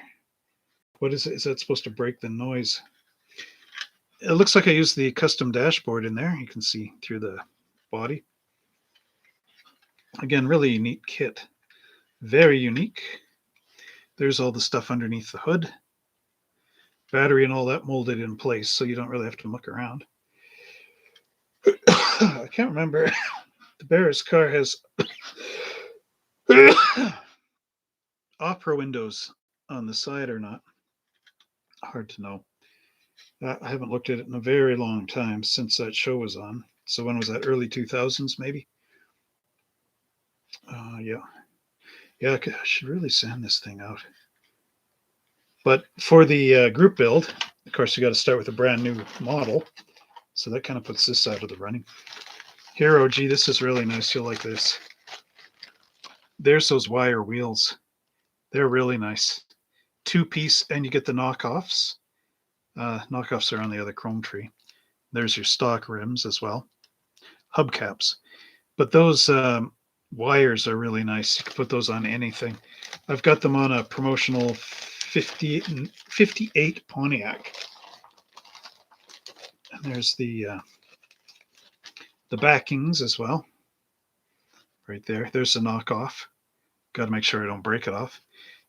what is it? Is that supposed to break the noise? It looks like I used the custom dashboard in there. You can see through the body. Again, really neat kit. Very unique. There's all the stuff underneath the hood. Battery and all that molded in place, so you don't really have to muck around. I can't remember. The Barris car has opera windows on the side or not. Hard to know. I haven't looked at it in a very long time since that show was on. So when was that? Early 2000s, maybe? Yeah. Yeah, I should really sand this thing out. But for the group build, of course, you got to start with a brand new model. So that kind of puts this out of the running. Here, OG, this is really nice. You'll like this. There's those wire wheels. They're really nice. Two-piece, and you get the knockoffs. Knockoffs are on the other chrome tree. There's your stock rims as well. Hubcaps. But those wires are really nice. You can put those on anything. I've got them on a promotional 58 Pontiac. And there's the backings as well. Right there. There's the knockoff. Got to make sure I don't break it off.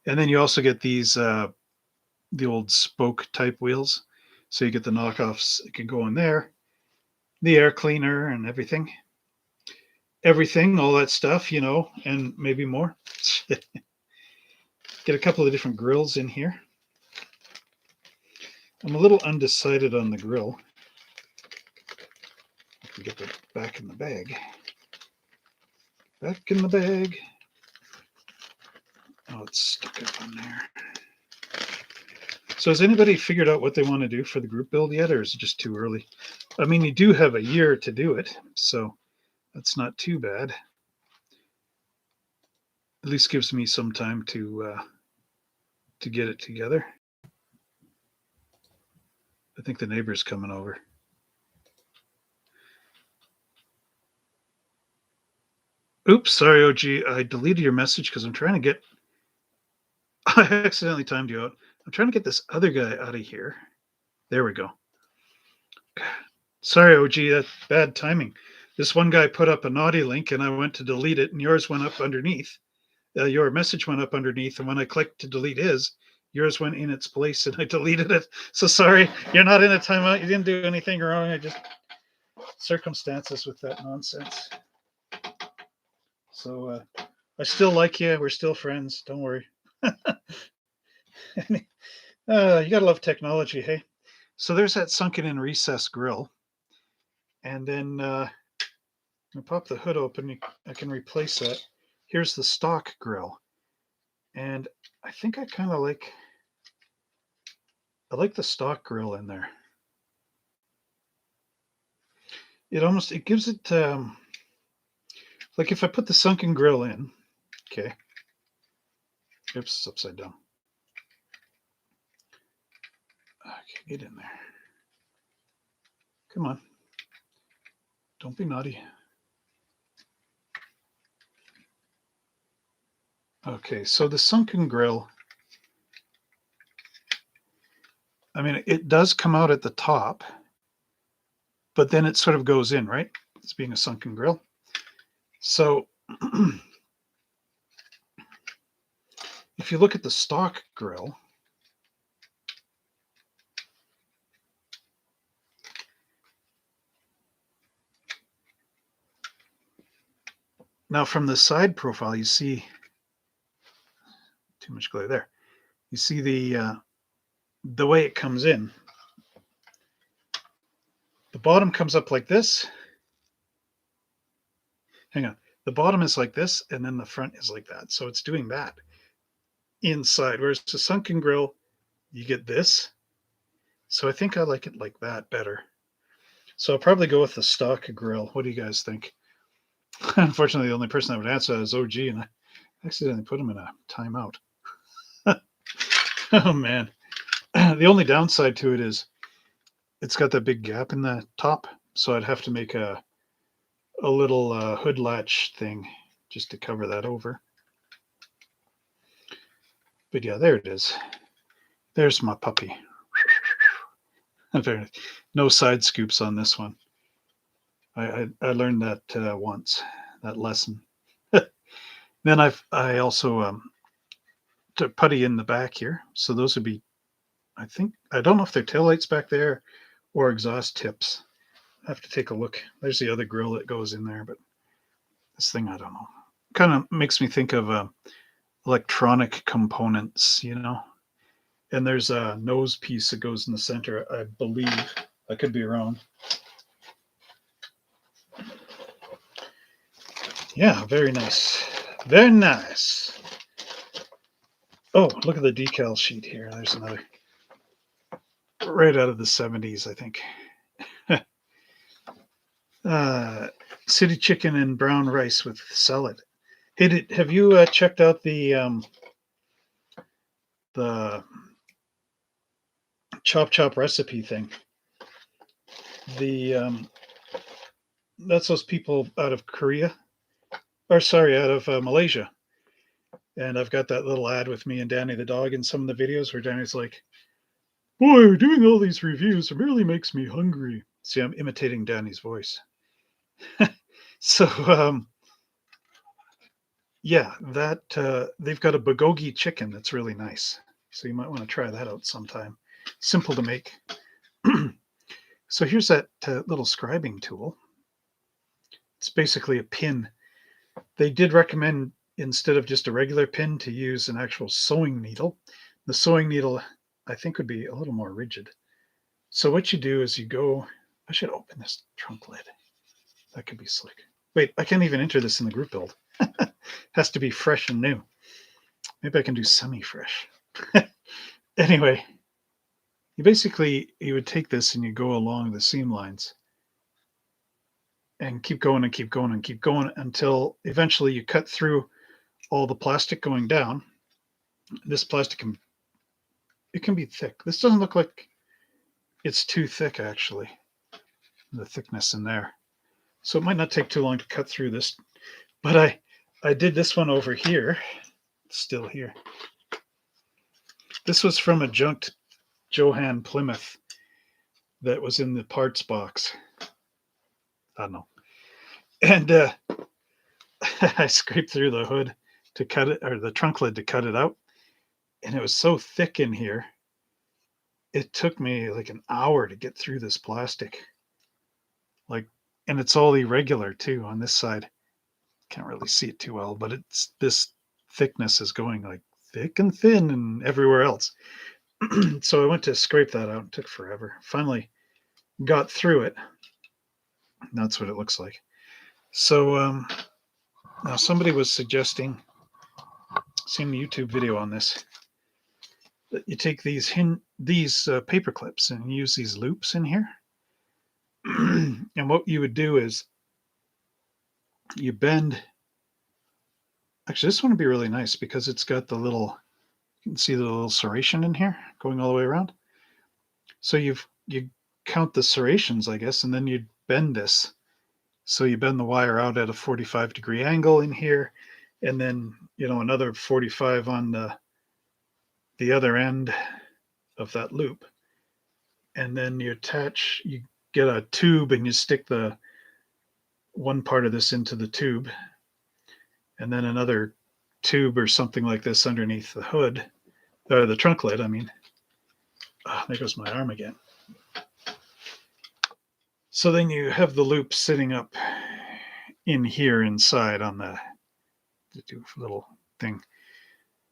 And then you also get these the old spoke type wheels. So you get the knockoffs. It can go in there. The air cleaner and everything. Everything, all that stuff, and maybe more. Get a couple of different grills in here. I'm a little undecided on the grill. I can get that back in the bag. Back in the bag. Oh, it's stuck up on there. So has anybody figured out what they want to do for the group build yet, or is it just too early? I mean, you do have a year to do it, so that's not too bad. At least gives me some time to get it together. I think the neighbor's coming over. Oops, sorry, OG. I deleted your message because I'm trying to get... I accidentally timed you out. I'm trying to get this other guy out of here. There we go. Sorry, OG, that's bad timing. This one guy put up a naughty link and I went to delete it and yours went up underneath. Your message went up underneath, and when I clicked to delete his, yours went in its place and I deleted it. So sorry, you're not in a timeout. You didn't do anything wrong. I just circumstances with that nonsense. So I still like you. We're still friends. Don't worry. You gotta love technology, hey? So there's that sunken in recess grill. And then I pop the hood open. I can replace that. Here's the stock grill. And I think I like the stock grill in there. It gives it, like if I put the sunken grill in, okay. Oops, it's upside down. Okay, get in there. Come on. Don't be naughty. Okay, so the sunken grill, I mean, it does come out at the top, but then it sort of goes in, right? It's being a sunken grill. So if you look at the stock grill, now from the side profile, you see too much glare there. You see the way it comes in. The bottom comes up like this. Hang on. The bottom is like this, and then the front is like that. So it's doing that inside. Whereas the sunken grill, you get this. So I think I like it like that better. So I'll probably go with the stock grill. What do you guys think? Unfortunately, the only person that would answer that is OG, and I accidentally put him in a timeout. Oh man. The only downside to it is it's got that big gap in the top, so I'd have to make a little hood latch thing just to cover that over. But yeah, there it is. There's my puppy. No side scoops on this one. I learned that once, that lesson. Then I also to putty in the back here. So those would be, I don't know if they're taillights back there or exhaust tips. I have to take a look. There's the other grill that goes in there, but this thing, I don't know. Kind of makes me think of electronic components, And there's a nose piece that goes in the center, I believe. I could be wrong. Yeah, very nice. Very nice. Oh, look at the decal sheet here. There's another. Right out of the 70s, I think. City chicken and brown rice with salad. Hey, have you checked out the chop recipe thing? That's those people out of Korea, or sorry, out of Malaysia. And I've got that little ad with me and Danny the dog in some of the videos where Danny's like, "Boy, doing all these reviews really makes me hungry." See, I'm imitating Danny's voice. So, yeah, that they've got a bulgogi chicken that's really nice. So you might want to try that out sometime. Simple to make. So here's that little scribing tool. It's basically a pin. They did recommend, instead of just a regular pin, to use an actual sewing needle. The sewing needle, I think, would be a little more rigid. So what you do is you go, I should open this trunk lid. That could be slick. Wait, I can't even enter this in the group build. Has to be fresh and new. Maybe I can do semi-fresh. Anyway, you would take this and you go along the seam lines and keep going and keep going and keep going until eventually you cut through all the plastic going down. This plastic can be thick. This doesn't look like it's too thick, actually, the thickness in there. So it might not take too long to cut through this, but I did this one over here. It's still here. This was from a junked Johan Plymouth that was in the parts box. I don't know. And I scraped through the hood to cut it, or the trunk lid to cut it out. And it was so thick in here, it took me like an hour to get through this plastic. And it's all irregular too on this side. Can't really see it too well, but this thickness is going like thick and thin and everywhere else. So I went to scrape that out. It took forever. Finally got through it. That's what it looks like. So now somebody was suggesting, seen a YouTube video on this, that you take these paper clips and use these loops in here. And what you would do is you bend. Actually, this one would be really nice because it's got the little, you can see the little serration in here going all the way around. So you count the serrations, I guess, and then you bend this. So you bend the wire out at a 45-degree angle in here, and then, another 45 on the other end of that loop. And then you get a tube and you stick the one part of this into the tube, and then another tube or something like this underneath the hood, or the trunk lid, I mean. Oh, there goes my arm again. So then you have the loop sitting up in here inside on the little thing.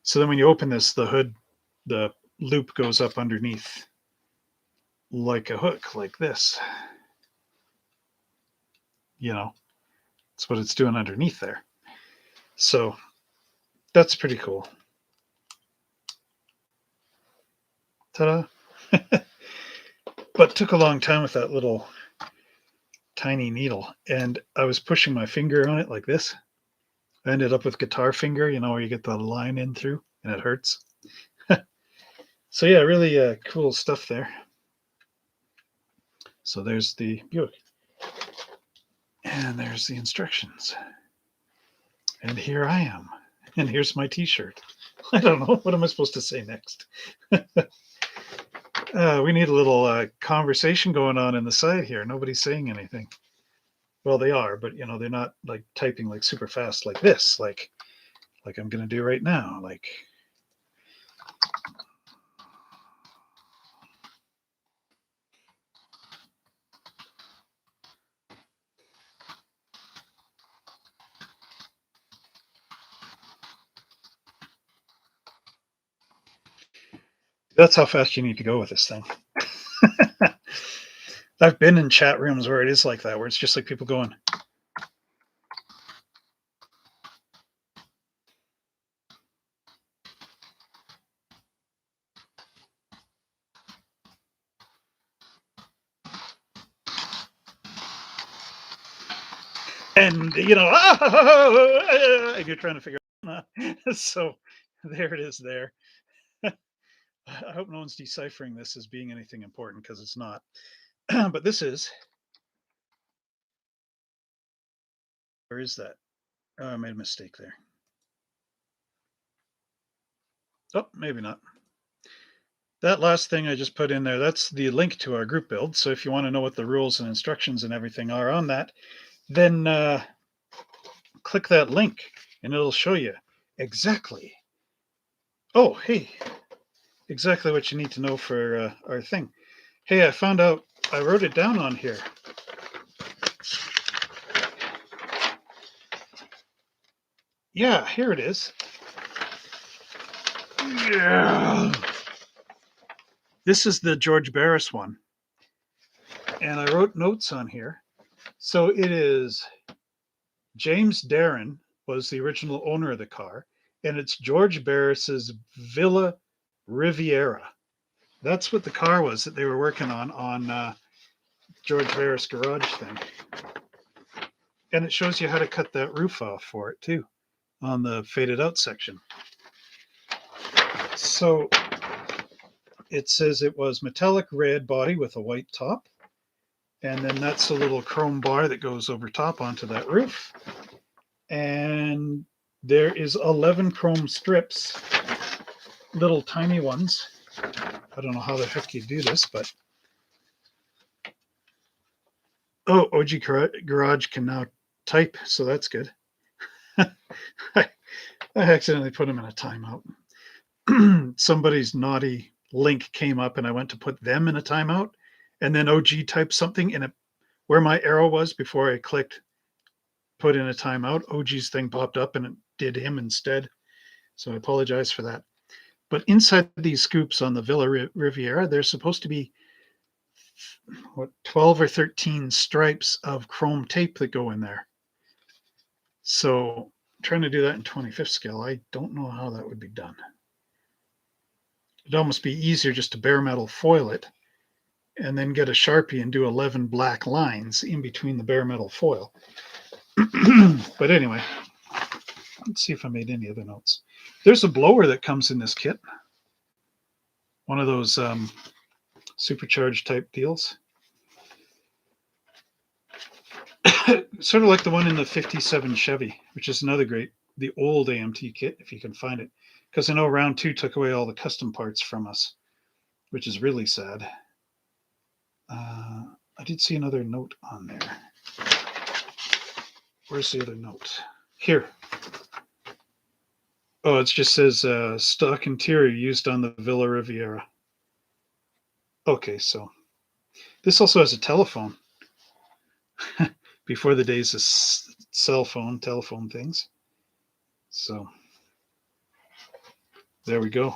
So then when you open this, the loop goes up underneath like a hook, like this. That's what it's doing underneath there. So that's pretty cool. Ta-da. But took a long time with that little tiny needle, and I was pushing my finger on it like this. I ended up with guitar finger, where you get the line in through and it hurts. So yeah, really cool stuff there. So there's the Buick, and there's the instructions, and here I am, and here's my t-shirt. I don't know, what am I supposed to say next? We need a little conversation going on in the side here. Nobody's saying anything. Well, they are, but they're not like typing like super fast like this, like I'm gonna do right now. Like, that's how fast you need to go with this thing. I've been in chat rooms where it is like that, where it's just like people going. And, and you're trying to figure out. So there it is there. I hope no one's deciphering this as being anything important, because it's not. But this is. Where is that? Oh, I made a mistake there. Oh, maybe not. That last thing I just put in there, that's the link to our group build. So if you want to know what the rules and instructions and everything are on that, then click that link and it'll show you exactly. Oh, hey, exactly what you need to know for our thing. Hey, I found out, I wrote it down on here. Yeah, here it is. Yeah. This is the George Barris one. And I wrote notes on here. So it is James Darren was the original owner of the car, and it's George Barris's Villa Riviera. That's what the car was that they were working on George Barris garage thing. And it shows you how to cut that roof off for it too, on the faded out section. So it says it was metallic red body with a white top. And then that's a little chrome bar that goes over top onto that roof. And there is 11 chrome strips, little tiny ones. I don't know how the heck you do this, but. Oh, OG Garage can now type, so that's good. I accidentally put him in a timeout. Somebody's naughty link came up and I went to put them in a timeout, and then OG typed something in it where my arrow was before I clicked put in a timeout. OG's thing popped up and it did him instead. So I apologize for that. But inside these scoops on the Villa Riviera, there's supposed to be 12 or 13 stripes of chrome tape that go in there. So trying to do that in 25th scale, I don't know how that would be done. It'd almost be easier just to bare metal foil it and then get a Sharpie and do 11 black lines in between the bare metal foil. But anyway, let's see if I made any other notes. There's a blower that comes in this kit. One of those supercharged type deals. Sort of like the one in the 57 Chevy, which is another great, the old AMT kit, if you can find it. Because I know round 2 took away all the custom parts from us, which is really sad. I did see another note on there. Where's the other note? Here. Oh, it just says stock interior used on the Villa Riviera. Okay, so this also has a telephone. Before the days of cell phone, telephone things. So there we go.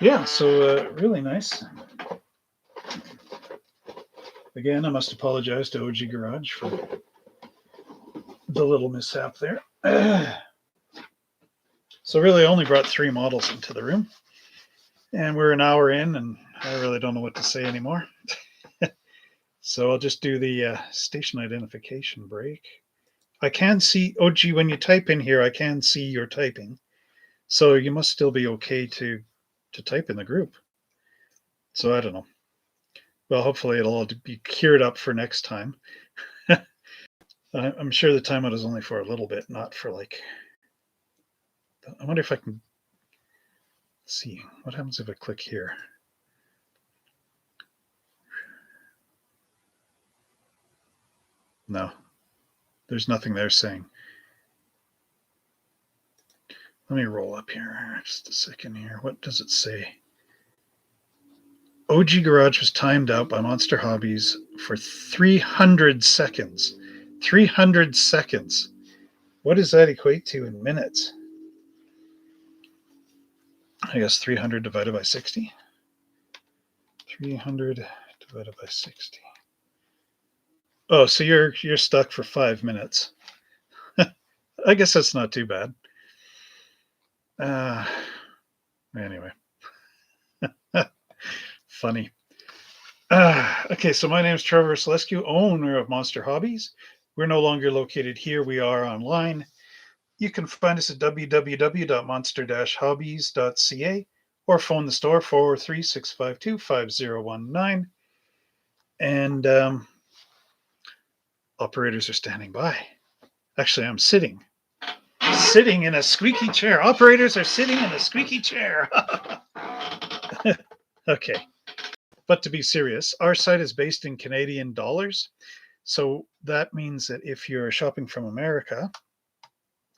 Yeah, so really nice. Again, I must apologize to OG Garage for the little mishap there. So really I only brought 3 models into the room. And we're an hour in, and I really don't know what to say anymore. So I'll just do the station identification break. I can see, OG, when you type in here, I can see your typing. So you must still be okay to type in the group. So I don't know. Well, hopefully it'll all be cured up for next time. I'm sure the timeout is only for a little bit, not for like... I wonder if I can see. What happens if I click here? No, there's nothing there saying. Let me roll up here just a second here. What does it say? OG Garage was timed out by Monster Hobbies for 300 seconds. 300 seconds. What does that equate to in minutes? I guess 300 divided by 60. 300 divided by 60. Oh, so you're stuck for 5 minutes. I guess that's not too bad. Anyway. Funny. Okay, so my name is Trevor Selescu, owner of Monster Hobbies. We're no longer located here. We are online. You can find us at www.monster-hobbies.ca or phone the store 403-652-5019. And operators are standing by. Actually, I'm sitting in a squeaky chair. Operators are sitting in a squeaky chair. Okay. But to be serious, our site is based in Canadian dollars. So that means that if you're shopping from America,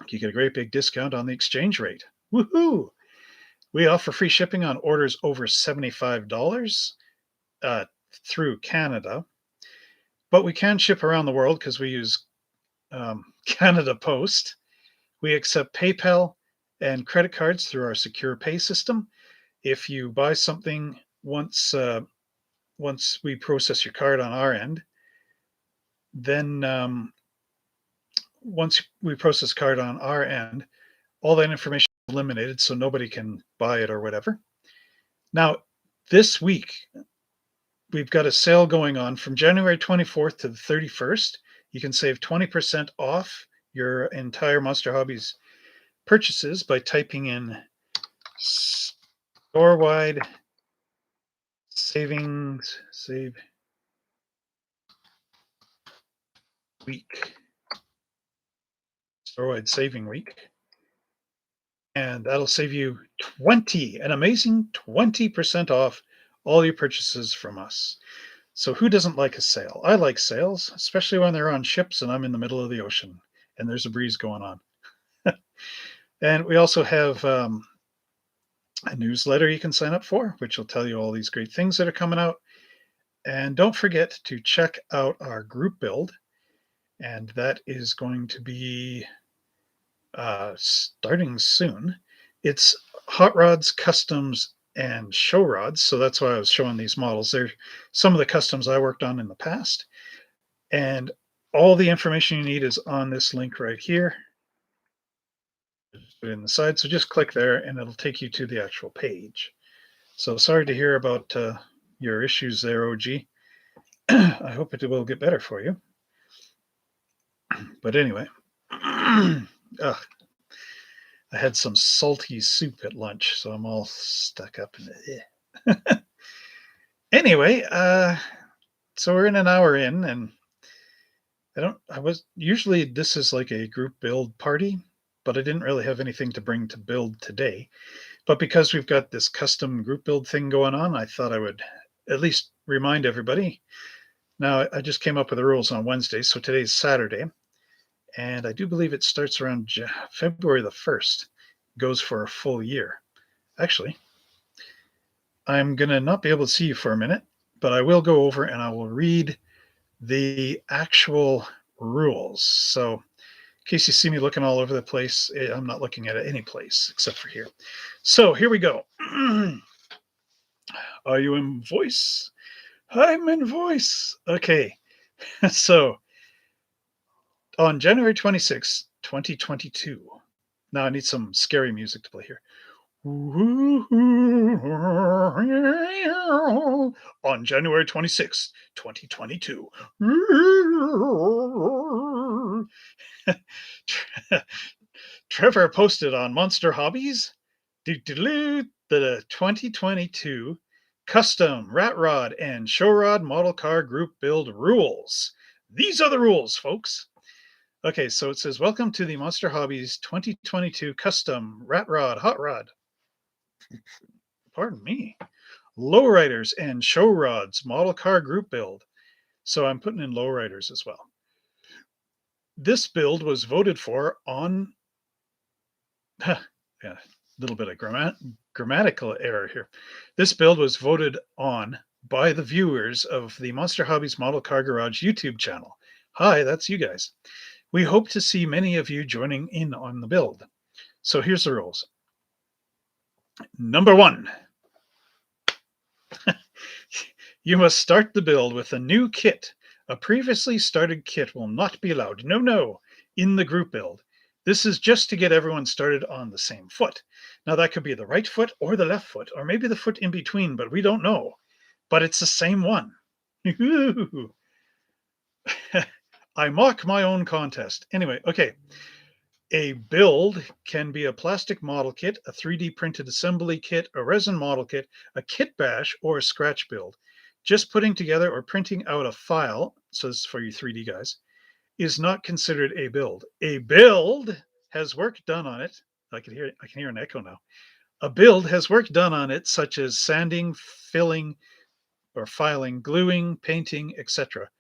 you get a great big discount on the exchange rate. Woohoo! We offer free shipping on orders over $75 through Canada. But we can ship around the world because we use Canada Post. We accept PayPal and credit cards through our secure pay system. If you buy something once we process your card on our end, then once we process card on our end, all that information is eliminated so nobody can buy it or whatever. Now, this week, we've got a sale going on from January 24th to the 31st. You can save 20% off your entire Monster Hobbies purchases by typing in store-wide savings save week. Store-wide saving week. And that'll save you an amazing 20% off all your purchases from us. So who doesn't like a sale? I like sales, especially when they're on ships and I'm in the middle of the ocean and there's a breeze going on. And we also have a newsletter you can sign up for, which will tell you all these great things that are coming out. And don't forget to check out our group build. and that is going to be starting soon. It's hot rods, customs, and show rods. So that's why I was showing these models. They're some of the customs I worked on in the past. And all the information you need is on this link right here. Put it in the side. So just click there and it'll take you to the actual page. So sorry to hear about your issues there, OG. I hope it will get better for you. But anyway, I had some salty soup at lunch, so I'm all stuck up in it. Anyway, so we're in an hour in, and usually this is like a group build party, but I didn't really have anything to bring to build today. But because we've got this custom group build thing going on, I thought I would at least remind everybody. Now, I just came up with the rules on Wednesday, so today's Saturday, and I do believe it starts around February the 1st, goes for a full year. Actually, I'm going to not be able to see you for a minute, but I will go over and I will read the actual rules. So in case you see me looking all over the place, I'm not looking at any place except for here. So here we go. Are you in voice? I'm in voice. Okay. So on January 26, 2022. Now I need some scary music to play here. On January 26, 2022. Trevor posted on Monster Hobbies the 2022 custom rat rod and show rod model car group build rules. These are the rules, folks. Okay, so it says, welcome to the Monster Hobbies 2022 custom rat rod, hot rod. Pardon me. Lowriders and show rods model car group build. So I'm putting in lowriders as well. This build was voted for on yeah, a little bit of grammatical error here. This build was voted on by the viewers of the Monster Hobbies Model Car Garage YouTube channel. Hi, that's you guys. We hope to see many of you joining in on the build. So here's the rules. Number 1. You must start the build with a new kit. A previously started kit will not be allowed. No, in the group build. This is just to get everyone started on the same foot. Now that could be the right foot or the left foot, or maybe the foot in between, but we don't know. But it's the same one. I mock my own contest. Anyway, okay. A build can be a plastic model kit, a 3D printed assembly kit, a resin model kit, a kit bash, or a scratch build. Just putting together or printing out a file, so this is for you 3D guys, is not considered a build. A build has work done on it. I can hear an echo now. A build has work done on it, such as sanding, filling, or filing, gluing, painting, etc.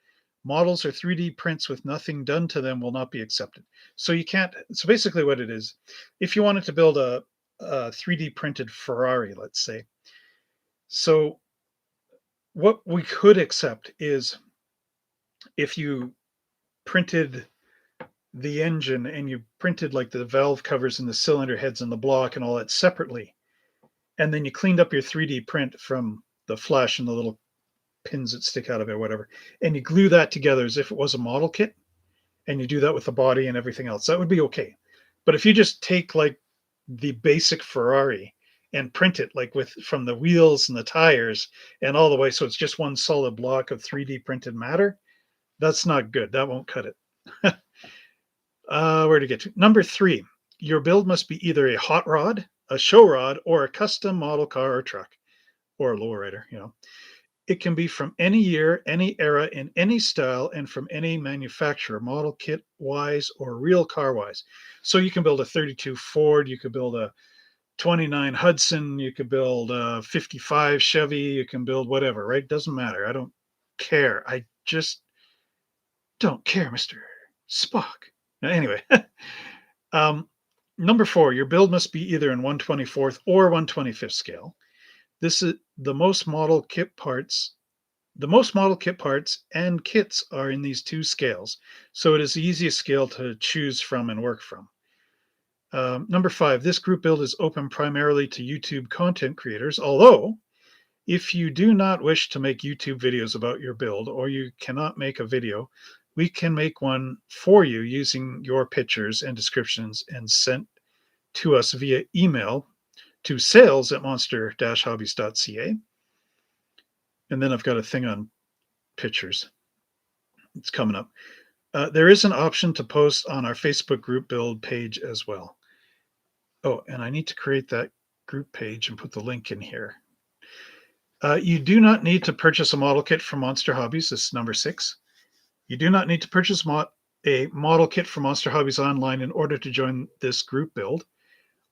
Models or 3D prints with nothing done to them will not be accepted. So you can't. So basically, what it is, if you wanted to build a 3D printed Ferrari, let's say, so what we could accept is if you printed the engine and you printed like the valve covers and the cylinder heads and the block and all that separately, and then you cleaned up your 3D print from the flash and the little pins that stick out of it or whatever, and you glue that together as if it was a model kit, and you do that with the body and everything else, that would be okay. But if you just take like the basic Ferrari and print it like with from the wheels and the tires and all the way, so it's just one solid block of 3D printed matter, that's not good. That won't cut it. Where to get to? Number 3, your build must be either a hot rod, a show rod, or a custom model car or truck, or a lowrider, It can be from any year, any era, in any style, and from any manufacturer, model kit wise or real car wise. So you can build a 32 Ford, you could build a 29 Hudson, you could build a 55 Chevy, you can build whatever, right? Doesn't matter. I don't care. I just don't care, Mr. Spock. Anyway, number 4, your build must be either in 1/24th or 1/25th scale. This is the most model kit parts The most model kit parts and kits are in these two scales, so it is the easiest scale to choose from and work from. Number 5, this group build is open primarily to YouTube content creators, although if you do not wish to make YouTube videos about your build or you cannot make a video, we can make one for you using your pictures and descriptions and sent to us via email to sales@monster-hobbies.ca. And then I've got a thing on pictures. It's coming up. There is an option to post on our Facebook group build page as well. Oh, and I need to create that group page and put the link in here. You do not need to purchase a model kit from Monster Hobbies. This is number 6. You do not need to purchase a model kit from Monster Hobbies online in order to join this group build,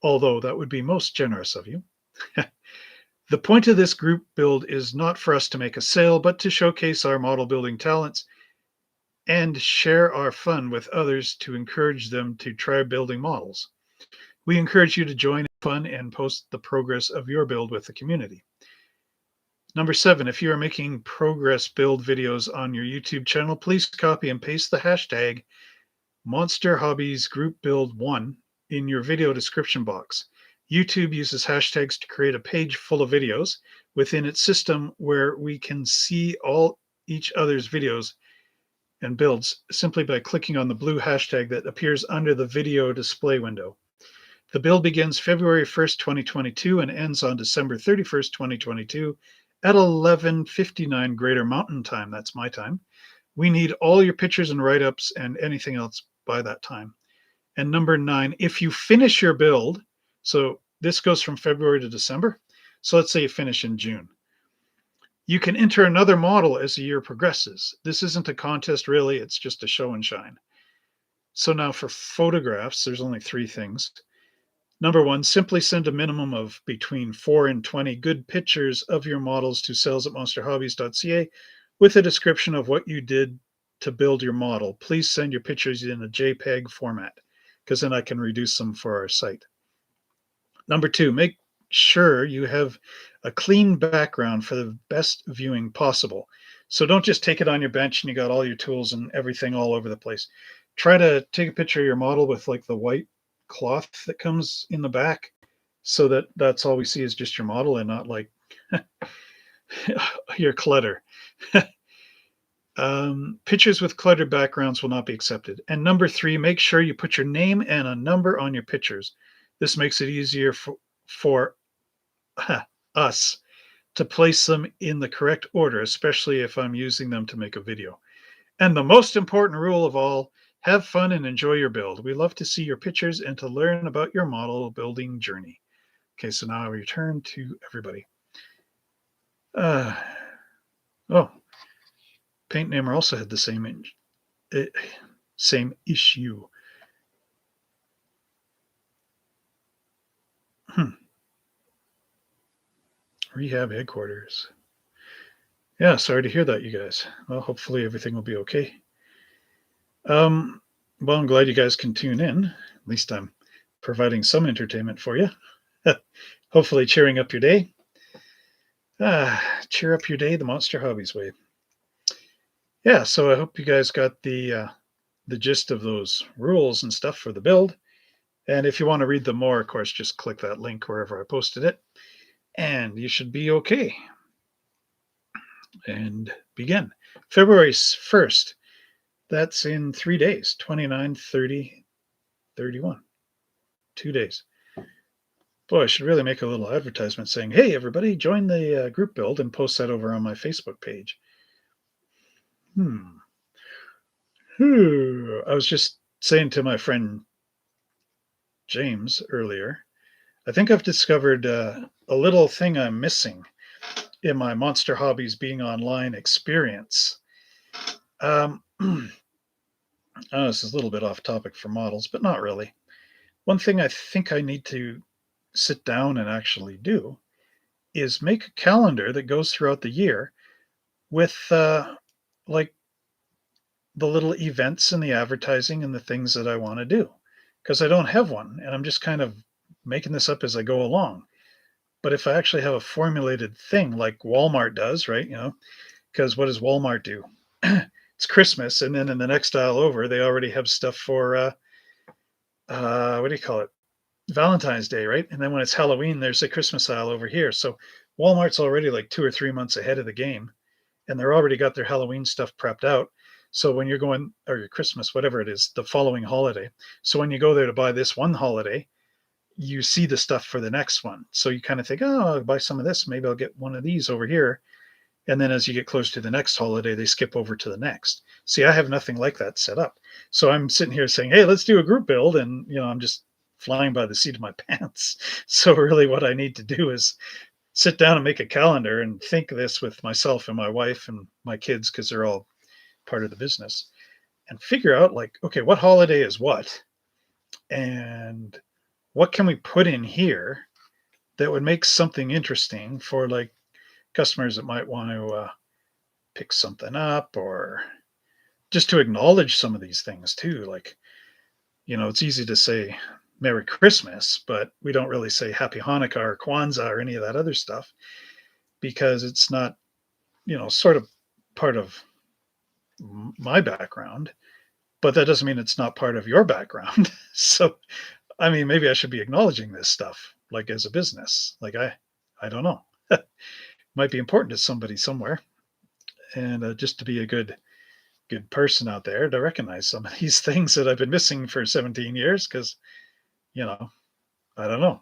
although that would be most generous of you. The point of this group build is not for us to make a sale, but to showcase our model building talents and share our fun with others to encourage them to try building models. We encourage you to join in fun and post the progress of your build with the community. Number 7, if you are making progress build videos on your YouTube channel, please copy and paste the hashtag Monster Hobbies Group Build 1 in your video description box. YouTube uses hashtags to create a page full of videos within its system where we can see all each other's videos and builds simply by clicking on the blue hashtag that appears under the video display window. The build begins February 1st, 2022 and ends on December 31st, 2022 at 11:59 Greater Mountain Time. That's my time. We need all your pictures and write-ups and anything else by that time. And number 9, if you finish your build, so this goes from February to December. So let's say you finish in June. You can enter another model as the year progresses. This isn't a contest really, it's just a show and shine. So now for photographs, there's only 3 things. Number 1, simply send a minimum of between 4 and 20 good pictures of your models to sales@monsterhobbies.ca with a description of what you did to build your model. Please send your pictures in a JPEG format, because then I can reduce them for our site. Number 2, make sure you have a clean background for the best viewing possible. So don't just take it on your bench and you got all your tools and everything all over the place. Try to take a picture of your model with like the white cloth that comes in the back so that that's all we see is just your model and not like your clutter. Pictures with cluttered backgrounds will not be accepted. And number 3, make sure you put your name and a number on your pictures. This makes it easier for us to place them in the correct order, especially if I'm using them to make a video. And the most important rule of all, have fun and enjoy your build. We love to see your pictures and to learn about your model building journey. Okay, so now I return to everybody. Oh, Paint Namer also had the same issue. Rehab headquarters. Yeah, sorry to hear that, you guys. Well, hopefully everything will be okay. Well, I'm glad you guys can tune in. At least I'm providing some entertainment for you. Hopefully cheering up your day. Cheer up your day the Monster Hobbies way. Yeah, so I hope you guys got the gist of those rules and stuff for the build. And if you want to read them more, of course, just click that link wherever I posted it. And you should be okay. And begin. February 1st. That's in 3 days. 29, 30, 31. 2 days. Boy, I should really make a little advertisement saying, hey, everybody, join the group build and post that over on my Facebook page. I was just saying to my friend James earlier, I think I've discovered a little thing I'm missing in my Monster Hobbies being online experience. This is a little bit off topic for models, but not really. One thing I think I need to sit down and actually do is make a calendar that goes throughout the year with like the little events and the advertising and the things that I want to do, because I don't have one and I'm just kind of making this up as I go along. But if I actually have a formulated thing like Walmart does, right, Because what does Walmart do? It's Christmas, and then in the next aisle over, they already have stuff for what do you call it? Valentine's Day, right? And then when it's Halloween, there's a Christmas aisle over here. So Walmart's already like 2 or 3 months ahead of the game, and they're already got their Halloween stuff prepped out. So when you're going, or your Christmas, whatever it is, the following holiday. So when you go there to buy this one holiday, you see the stuff for the next one. So you kind of think, oh, I'll buy some of this. Maybe I'll get one of these over here. And then as you get close to the next holiday, they skip over to the next. See, I have nothing like that set up. So I'm sitting here saying, hey, let's do a group build. And, I'm just flying by the seat of my pants. So really what I need to do is sit down and make a calendar and think this with myself and my wife and my kids, because they're all part of the business, and figure out like, okay, what holiday is what? And what can we put in here that would make something interesting for like customers that might want to pick something up, or just to acknowledge some of these things too. Like, it's easy to say Merry Christmas, but we don't really say Happy Hanukkah or Kwanzaa or any of that other stuff, because it's not, sort of part of my background, but that doesn't mean it's not part of your background. So, I mean, maybe I should be acknowledging this stuff, like as a business. Like, I don't know. Might be important to somebody somewhere, and just to be a good person out there to recognize some of these things that I've been missing for 17 years, because I don't know.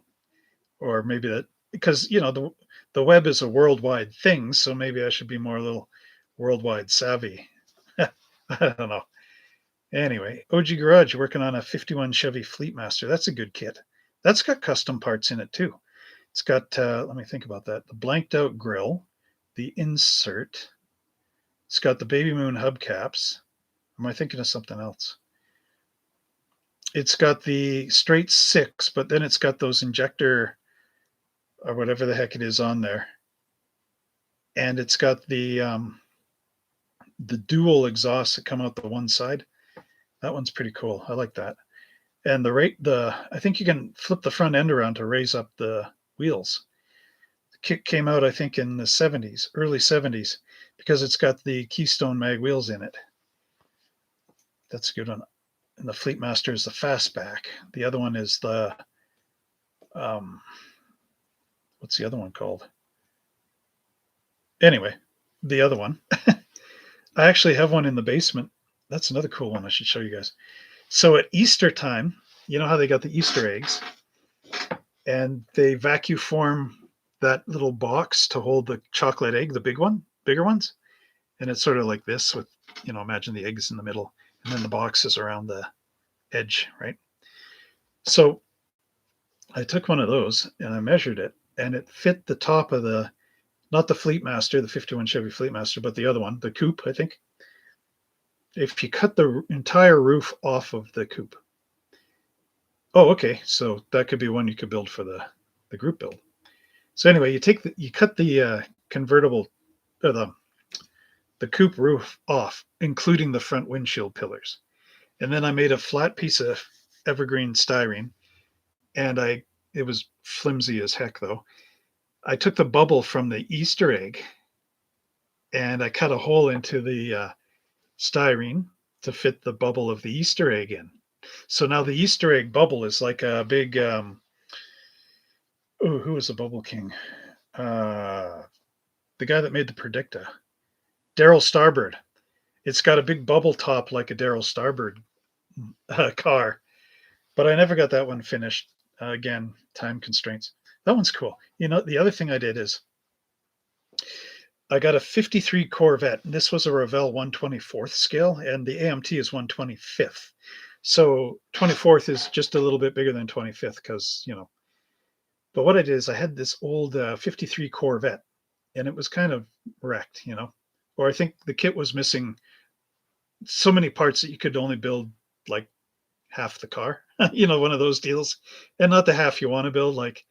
Or maybe that, because the web is a worldwide thing, so maybe I should be more a little worldwide savvy. I don't know. Anyway, OG Garage working on a 51 Chevy Fleetmaster. That's a good kit. That's got custom parts in it too. It's got, let me think about that, the blanked out grill, the insert. It's got the Baby Moon hubcaps. Am I thinking of something else? It's got the straight six, but then it's got those injector or whatever the heck it is on there. And it's got the dual exhausts that come out the one side. That one's pretty cool. I like that. And I think you can flip the front end around to raise up the wheels. The kit came out, I think, in the 70s, early 70s, because it's got the Keystone mag wheels in it. That's a good one. And the Fleetmaster is the fastback. The other one is the, what's the other one called? Anyway, the other one. I actually have one in the basement. That's another cool one I should show you guys. So at Easter time, you know how they got the Easter eggs, and they vacuum form that little box to hold the chocolate egg, the bigger ones. And it's sort of like this with, imagine the eggs in the middle, and then the box is around the edge, right? So I took one of those and I measured it, and it fit the top of not the Fleetmaster, the 51 Chevy Fleetmaster, but the other one, the coupe, I think. If you cut the entire roof off of the coupe. Oh, okay. So that could be one you could build for the group build. So anyway, you cut the convertible, or the coupe roof off, including the front windshield pillars. And then I made a flat piece of evergreen styrene, and it was flimsy as heck though. I took the bubble from the Easter egg and I cut a hole into the styrene to fit the bubble of the Easter egg in. So now the Easter egg bubble is like a big, who was the bubble king? The guy that made the Predicta, Daryl Starbird. It's got a big bubble top like a Daryl Starbird car, but I never got that one finished. Again, time constraints. That one's cool. The other thing I did is I got a 53 Corvette. And this was a Revell 124th scale, and the AMT is 125th. So 24th is just a little bit bigger than 25th because, But what I did is I had this old 53 Corvette, and it was kind of wrecked, Or I think the kit was missing so many parts that you could only build like half the car, one of those deals. And not the half you want to build, like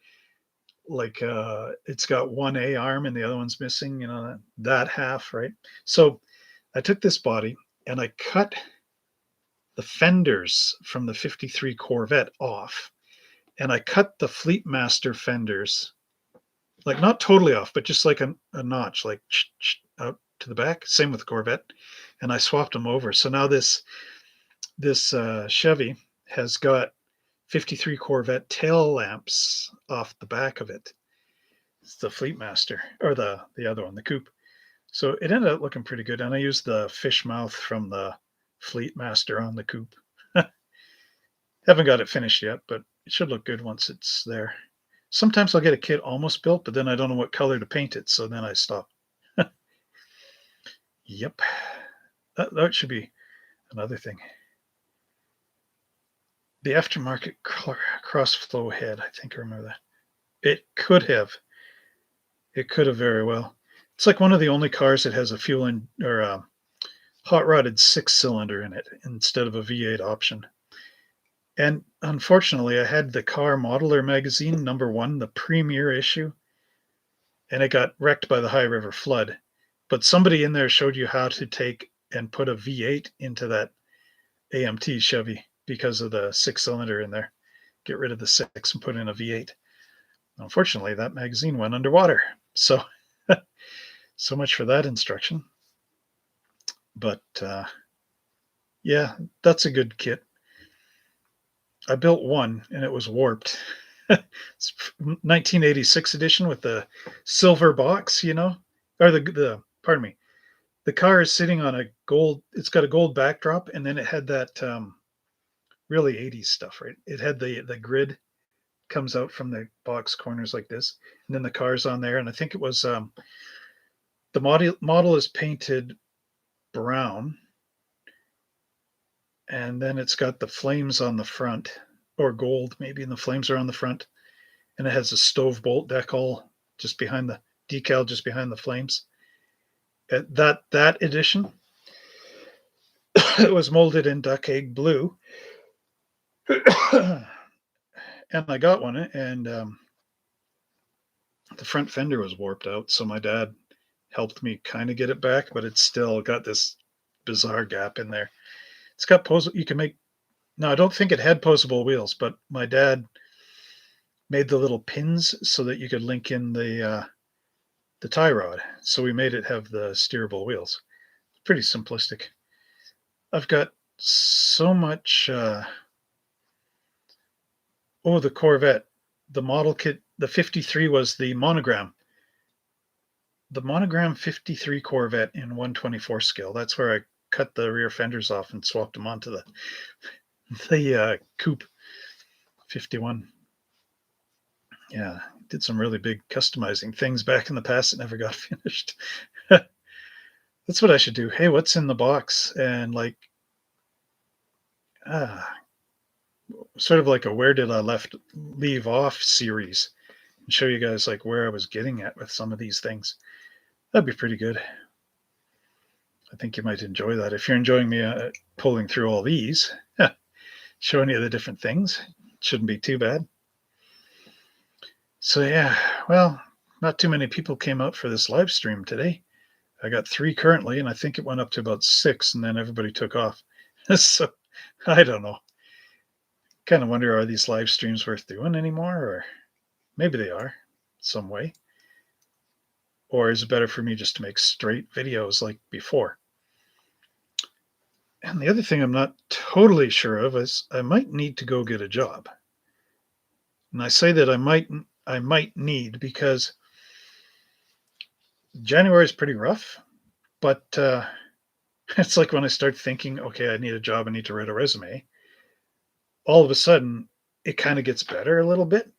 it's got one A arm and the other one's missing, that half, right? So I took this body and I cut the fenders from the 53 Corvette off, and I cut the Fleetmaster fenders, like not totally off, but just like a notch, like out to the back. Same with the Corvette, and I swapped them over. So now this Chevy has got 53 Corvette tail lamps off the back of it. It's the Fleetmaster, or the other one, the coupe. So it ended up looking pretty good, and I used the fish mouth from the Fleetmaster on the coupe. Haven't got it finished yet, but it should look good once it's there. Sometimes I'll get a kit almost built, but then I don't know what color to paint it, so then I stop. Yep. That should be another thing. The aftermarket cross-flow head, I think I remember that. It could have. It could have very well. It's like one of the only cars that has a or a hot-rodded 6-cylinder in it instead of a V8 option. And unfortunately, I had the Car Modeler magazine, #1, the premier issue, and it got wrecked by the High River flood. But somebody in there showed you how to take and put a V8 into that AMT Chevy because of the 6-cylinder in there. Get rid of the 6 and put in a V8. Unfortunately, that magazine went underwater. So, so much for that instruction. But yeah, that's a good kit. I built one and it was warped. It's 1986 edition with the silver box, or pardon me. The car is sitting on a gold, it's got a gold backdrop, and then it had that really 80s stuff, right? It had the grid comes out from the box corners like this, and then the car's on there, and I think it was the model is painted brown, and then it's got the flames on the front, or gold maybe, and the flames are on the front, and it has a stove bolt decal just behind the decal, just behind the flames. That edition, it was molded in duck egg blue, and I got one, and the front fender was warped out, so my dad helped me kind of get it back, but it's still got this bizarre gap in there. It's got you can make, no, I don't think it had posable wheels, but my dad made the little pins so that you could link in the tie rod. So we made it have the steerable wheels. Pretty simplistic. I've got so much. The Corvette, the model kit, the 53 was the monogram. The monogram 53 Corvette in 1/24 scale. That's where I cut the rear fenders off and swapped them onto the coupe 51. Yeah, did some really big customizing things back in the past that never got finished. That's what I should do. Hey, what's in the box? And sort of like a where did I leave off series, and show you guys like where I was getting at with some of these things. That'd be pretty good. I think you might enjoy that. If you're enjoying me pulling through all these, showing you the different things, shouldn't be too bad. So yeah, well, not too many people came out for this live stream today. I got 3 currently, and I think it went up to about 6, and then everybody took off. So I don't know. Kind of wonder, are these live streams worth doing anymore? Or maybe they are some way. Or is it better for me just to make straight videos like before? And the other thing I'm not totally sure of is I might need to go get a job. And I say that I might need because January is pretty rough, but it's like when I start thinking, okay, I need a job, I need to write a resume, all of a sudden it kind of gets better a little bit,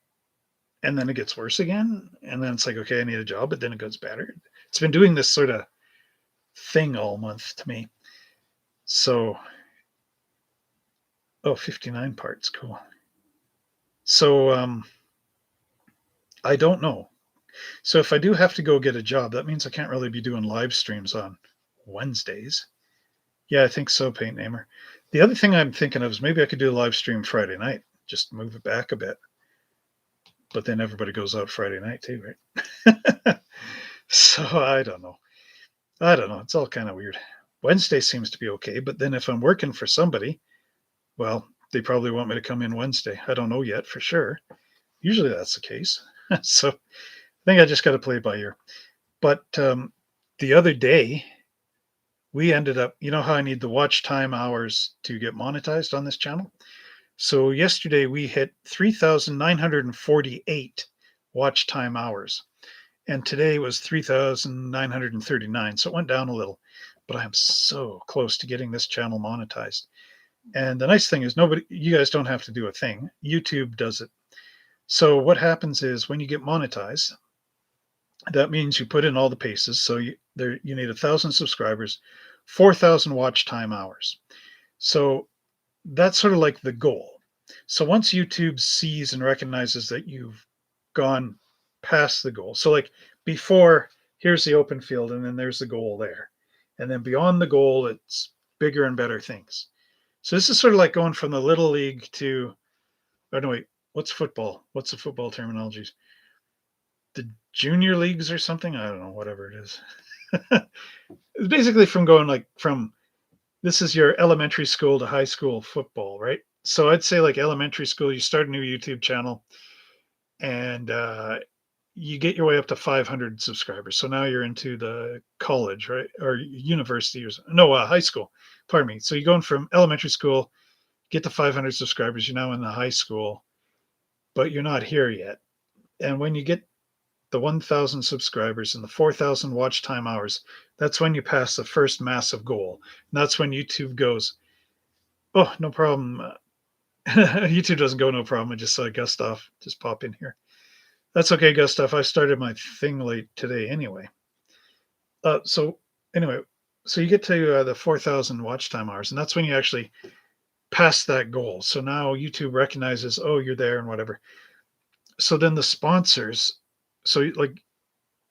and then it gets worse again, and then it's like, okay, I need a job, but then it goes better. It's been doing this sort of thing all month to me. So, 59 parts, cool. So I don't know. So if I do have to go get a job, that means I can't really be doing live streams on Wednesdays. Yeah, I think so, Paint Namer. The other thing I'm thinking of is maybe I could do a live stream Friday night, just move it back a bit. But then everybody goes out Friday night too, right? So I don't know. It's all kind of weird. Wednesday seems to be okay, but then if I'm working for somebody, well, they probably want me to come in Wednesday. I don't know yet for sure. Usually that's the case. So I think I just got to play it by ear. But the other day, we ended up, you know how I need the watch time hours to get monetized on this channel? So yesterday we hit 3,948 watch time hours. And today was 3,939. So it went down a little, but I am so close to getting this channel monetized. And the nice thing is you guys don't have to do a thing. YouTube does it. So what happens is when you get monetized, that means you put in all the paces. So you need 1,000 subscribers, 4,000 watch time hours. So that's sort of like the goal. So once YouTube sees and recognizes that you've gone past the goal. So like before, here's the open field, and then there's the goal there. And then beyond the goal, it's bigger and better things. So this is sort of like going from the little league to, oh no, wait, what's football? What's the football terminologies? The junior leagues or something? I don't know, whatever it is. It's basically from going like from, this is your elementary school to high school football, right? So I'd say like elementary school, you start a new YouTube channel and you get your way up to 500 subscribers. So now you're into the college, right? Or university or no, high school, pardon me. So you're going from elementary school, get to 500 subscribers. You're now in the high school, but you're not here yet. And when you get the 1,000 subscribers and the 4,000 watch time hours, that's when you pass the first massive goal. And that's when YouTube goes, oh, no problem. YouTube doesn't go, no problem. I just saw Gustav just pop in here. That's okay, Gustav. I started my thing late today anyway. So anyway, so you get to the 4,000 watch time hours, and that's when you actually pass that goal. So now YouTube recognizes, oh, you're there and whatever. So then the sponsors, so like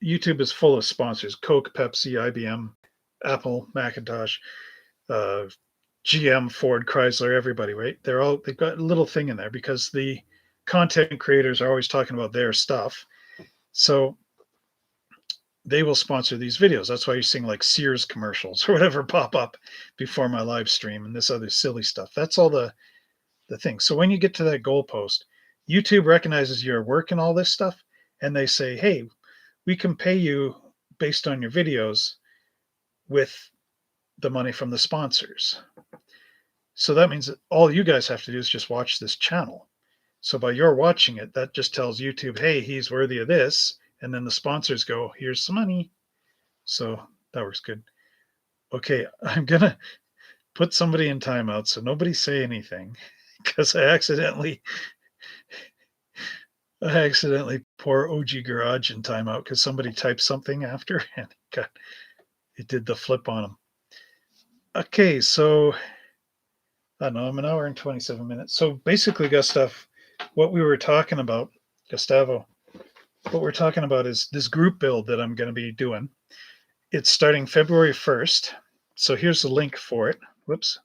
YouTube is full of sponsors: Coke, Pepsi, IBM, Apple, Macintosh, GM, Ford, Chrysler, everybody, right? They've got a little thing in there because the content creators are always talking about their stuff. So they will sponsor these videos. That's why you're seeing like Sears commercials or whatever pop up before my live stream and this other silly stuff. That's all the thing. So when you get to that goalpost, YouTube recognizes your work and all this stuff, and they say, hey, we can pay you based on your videos with the money from the sponsors. So that means that all you guys have to do is just watch this channel. So by your watching it, that just tells YouTube, hey, he's worthy of this. And then the sponsors go, here's some money. So that works good. Okay, I'm going to put somebody in timeout, so nobody say anything, because I accidentally pour OG Garage in timeout because somebody typed something after and it did the flip on them. Okay, so I don't know, I'm an hour and 27 minutes. So basically, Gustav, what we were talking about, Gustavo, what we're talking about is this group build that I'm going to be doing. It's starting February 1st. So here's the link for it. Whoops.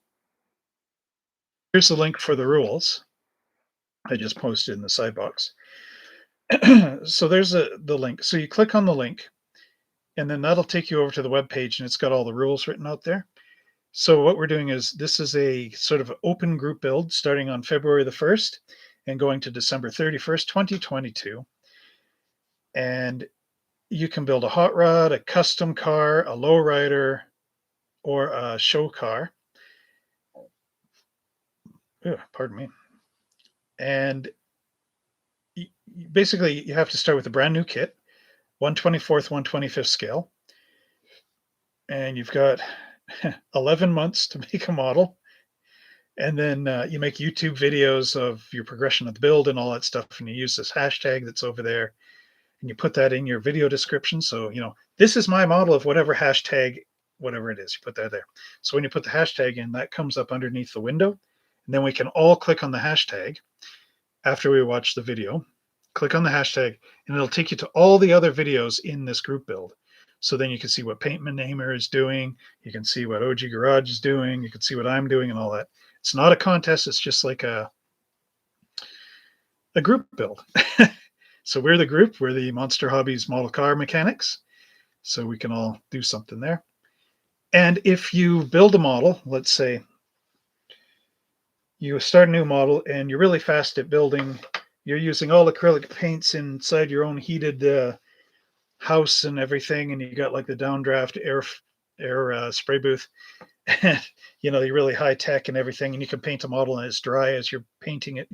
Here's the link for the rules. I just posted in the side box. So there's the link. So you click on the link, and then that'll take you over to the web page, and it's got all the rules written out there. So what we're doing is this is a sort of open group build starting on February the 1st and going to December 31st, 2022. And you can build a hot rod, a custom car, a lowrider, or a show car. Pardon me. And basically, you have to start with a brand new kit, 1/24th, 1/25th scale. And you've got 11 months to make a model. And then you make YouTube videos of your progression of the build and all that stuff. And you use this hashtag that's over there. And you put that in your video description. So, this is my model of whatever hashtag, whatever it is, you put that there. So when you put the hashtag in, that comes up underneath the window. And then we can all click on the hashtag after we watch the video. Click on the hashtag, and it'll take you to all the other videos in this group build. So then you can see what Paintman Namer is doing. You can see what OG Garage is doing. You can see what I'm doing and all that. It's not a contest. It's just like a group build. So we're the group. We're the Monster Hobbies model car mechanics. So we can all do something there. And if you build a model, let's say you start a new model and you're really fast at building, you're using all acrylic paints inside your own heated house and everything, and you got like the downdraft air air spray booth, and you're really high tech and everything, and you can paint a model and it's dry as you're painting it.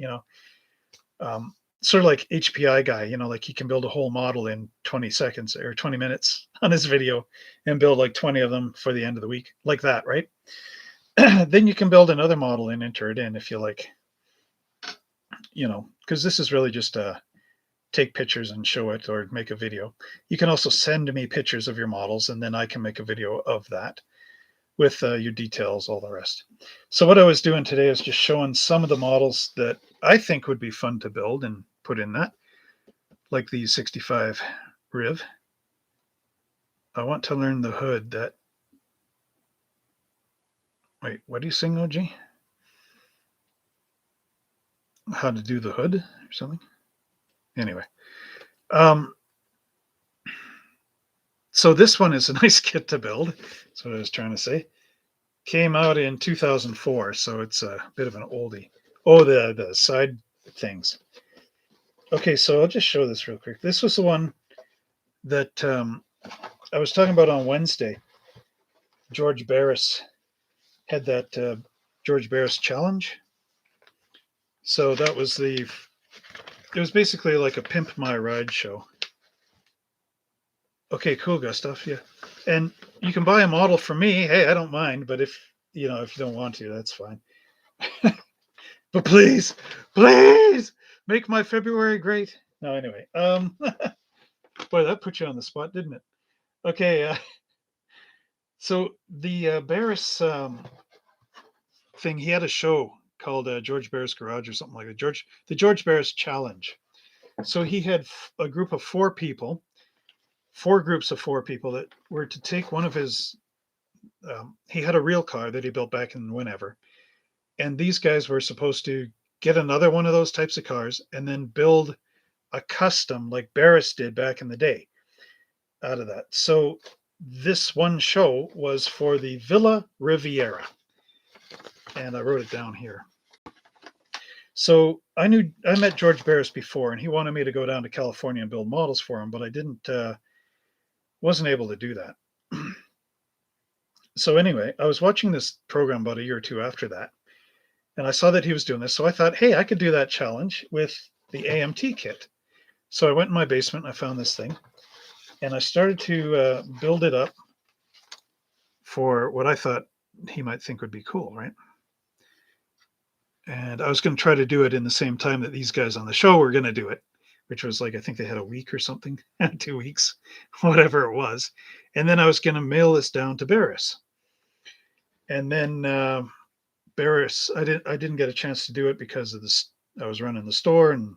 Um, sort of like HPI guy. Like he can build a whole model in 20 seconds or 20 minutes on his video, and build like 20 of them for the end of the week, like that, right? Then you can build another model and enter it in if you like, because this is really just take pictures and show it or make a video. You can also send me pictures of your models, and then I can make a video of that with your details, all the rest. So what I was doing today is just showing some of the models that I think would be fun to build and put in that, like the 65 Riv. I want to learn the hood that... Wait, what do you sing, OG? How to do the hood or something? Anyway. So this one is a nice kit to build. That's what I was trying to say. Came out in 2004, so it's a bit of an oldie. Oh, the side things. Okay, so I'll just show this real quick. This was the one that I was talking about on Wednesday. George Barris had that George Barris challenge. So that was it was basically like a Pimp My Ride show. Okay, cool, Gustav. Yeah. And you can buy a model from me. Hey, I don't mind, but if you don't want to, that's fine. But please make my February great. No, anyway. Boy, that put you on the spot, didn't it? Okay. So the Barris thing, he had a show called George Barris Garage or something like that. The George Barris Challenge. So he had a group of four groups of four people that were to take one of his... he had a real car that he built back in whenever. And these guys were supposed to get another one of those types of cars and then build a custom like Barris did back in the day out of that. So this one show was for the Villa Riviera. And I wrote it down here. So I met George Barris before, and he wanted me to go down to California and build models for him, but I wasn't able to do that. So anyway, I was watching this program about a year or two after that, and I saw that he was doing this. So I thought, hey, I could do that challenge with the AMT kit. So I went in my basement and I found this thing, and I started to build it up for what I thought he might think would be cool, right? And I was going to try to do it in the same time that these guys on the show were going to do it, which was like, I think they had a week or something, 2 weeks, whatever it was. And then I was going to mail this down to Barris. And then Barris, I didn't get a chance to do it because of this. I was running the store and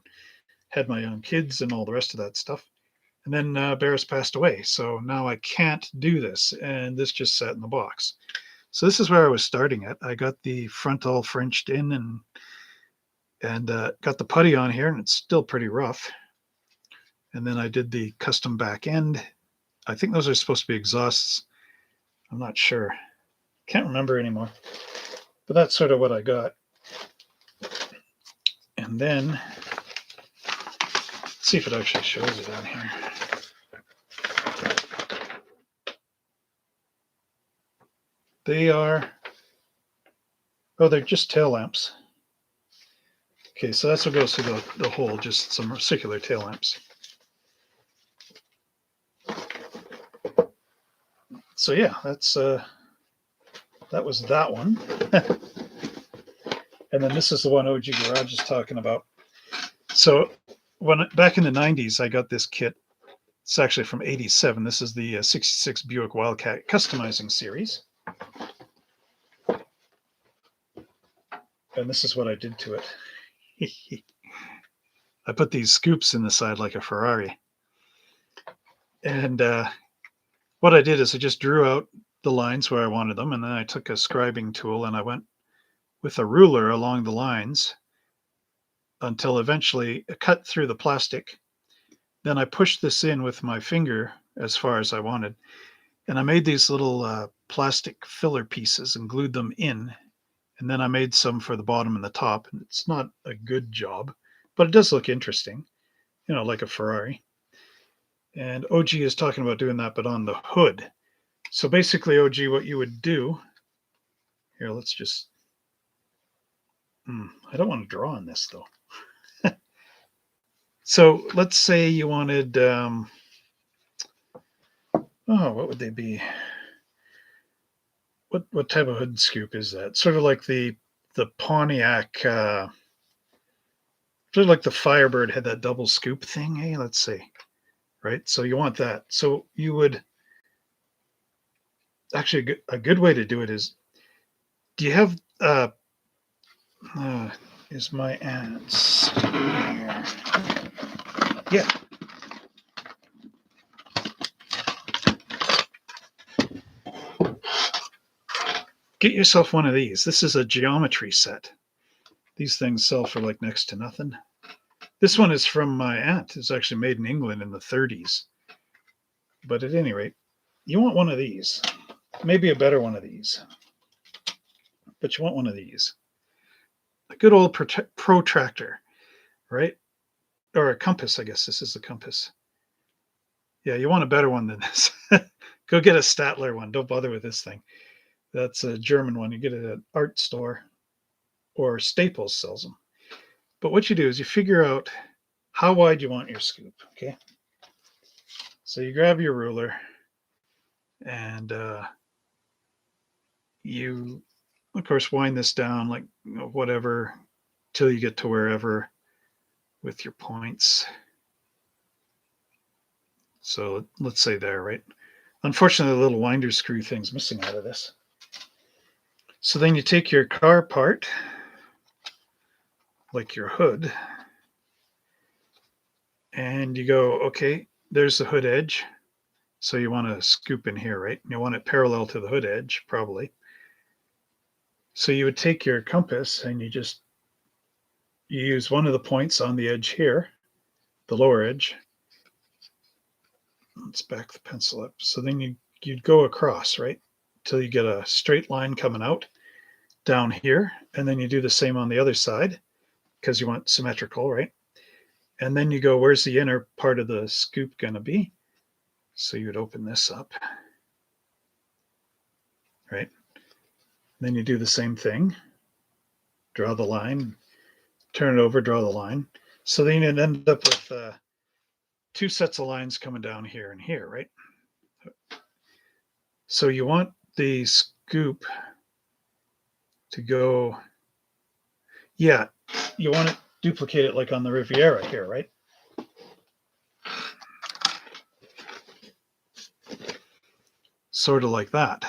had my young kids and all the rest of that stuff. And then Barris passed away. So now I can't do this. And this just sat in the box. So this is where I was starting at. I got the front all Frenched in and got the putty on here, and it's still pretty rough. And then I did the custom back end. I think those are supposed to be exhausts. I'm not sure. Can't remember anymore. But that's sort of what I got. And then, let's see if it actually shows it on here. They are, they're just tail lamps. Okay, so that's what goes through the hole, just some circular tail lamps. So yeah, that was that one. And then this is the one OG Garage is talking about. So back in the 90s, I got this kit. It's actually from 87. This is the 66 Buick Wildcat customizing series. And this is what I did to it. I put these scoops in the side like a Ferrari. And what I did is I just drew out the lines where I wanted them, and then I took a scribing tool and I went with a ruler along the lines until eventually I cut through the plastic. Then I pushed this in with my finger as far as I wanted. And I made these little plastic filler pieces and glued them in. And then I made some for the bottom and the top. And it's not a good job, but it does look interesting, like a Ferrari. And OG is talking about doing that, but on the hood. So basically, OG, what you would do here, let's just, I don't want to draw on this though. So let's say you wanted, what would they be? What type of hood scoop is that? Sort of like the Pontiac, sort of like the Firebird had that double scoop thing. Hey, let's see, right? So you want that. So you would actually a good way to do it is, do you have is my aunt's here? Yeah. Get yourself one of these. This is a geometry set. These things sell for like next to nothing. This one is from my aunt. It's actually made in England in the 30s. But at any rate, you want one of these. Maybe a better one of these. But you want one of these. A good old protractor, right? Or a compass, I guess. This is a compass. Yeah, you want a better one than this. Go get a Statler one. Don't bother with this thing. That's a German one. You get it at an art store, or Staples sells them. But what you do is you figure out how wide you want your scoop, okay? So you grab your ruler and you, of course, wind this down like whatever till you get to wherever with your points. So let's say there, right? Unfortunately, the little winder screw thing's missing out of this. So then you take your car part, like your hood, and you go, okay, there's the hood edge. So you want to scoop in here, right? You want it parallel to the hood edge, probably. So you would take your compass and you use one of the points on the edge here, the lower edge. Let's back the pencil up. So then you'd go across, right? Till you get a straight line coming out down here. And then you do the same on the other side because you want symmetrical, right? And then you go, where's the inner part of the scoop going to be? So you would open this up, right? Then you do the same thing. Draw the line, turn it over, draw the line. So then you'd end up with two sets of lines coming down here and here, right? So you want the scoop to go, yeah, you want to duplicate it like on the Riviera here, right? Sort of like that.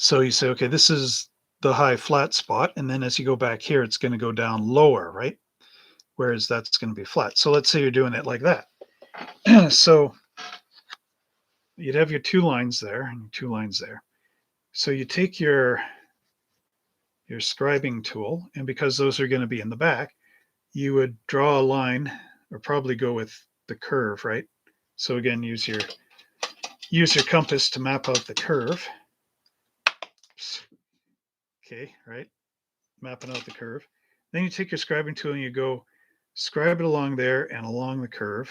So you say, okay, this is the high flat spot. And then as you go back here, it's going to go down lower, right? Whereas that's going to be flat. So let's say you're doing it like that. So you'd have your two lines there and two lines there. So you take your scribing tool, and because those are going to be in the back, you would draw a line, or probably go with the curve, right? So again, use your compass to map out the curve. Okay, right? Mapping out the curve. Then you take your scribing tool and you go scribe it along there and along the curve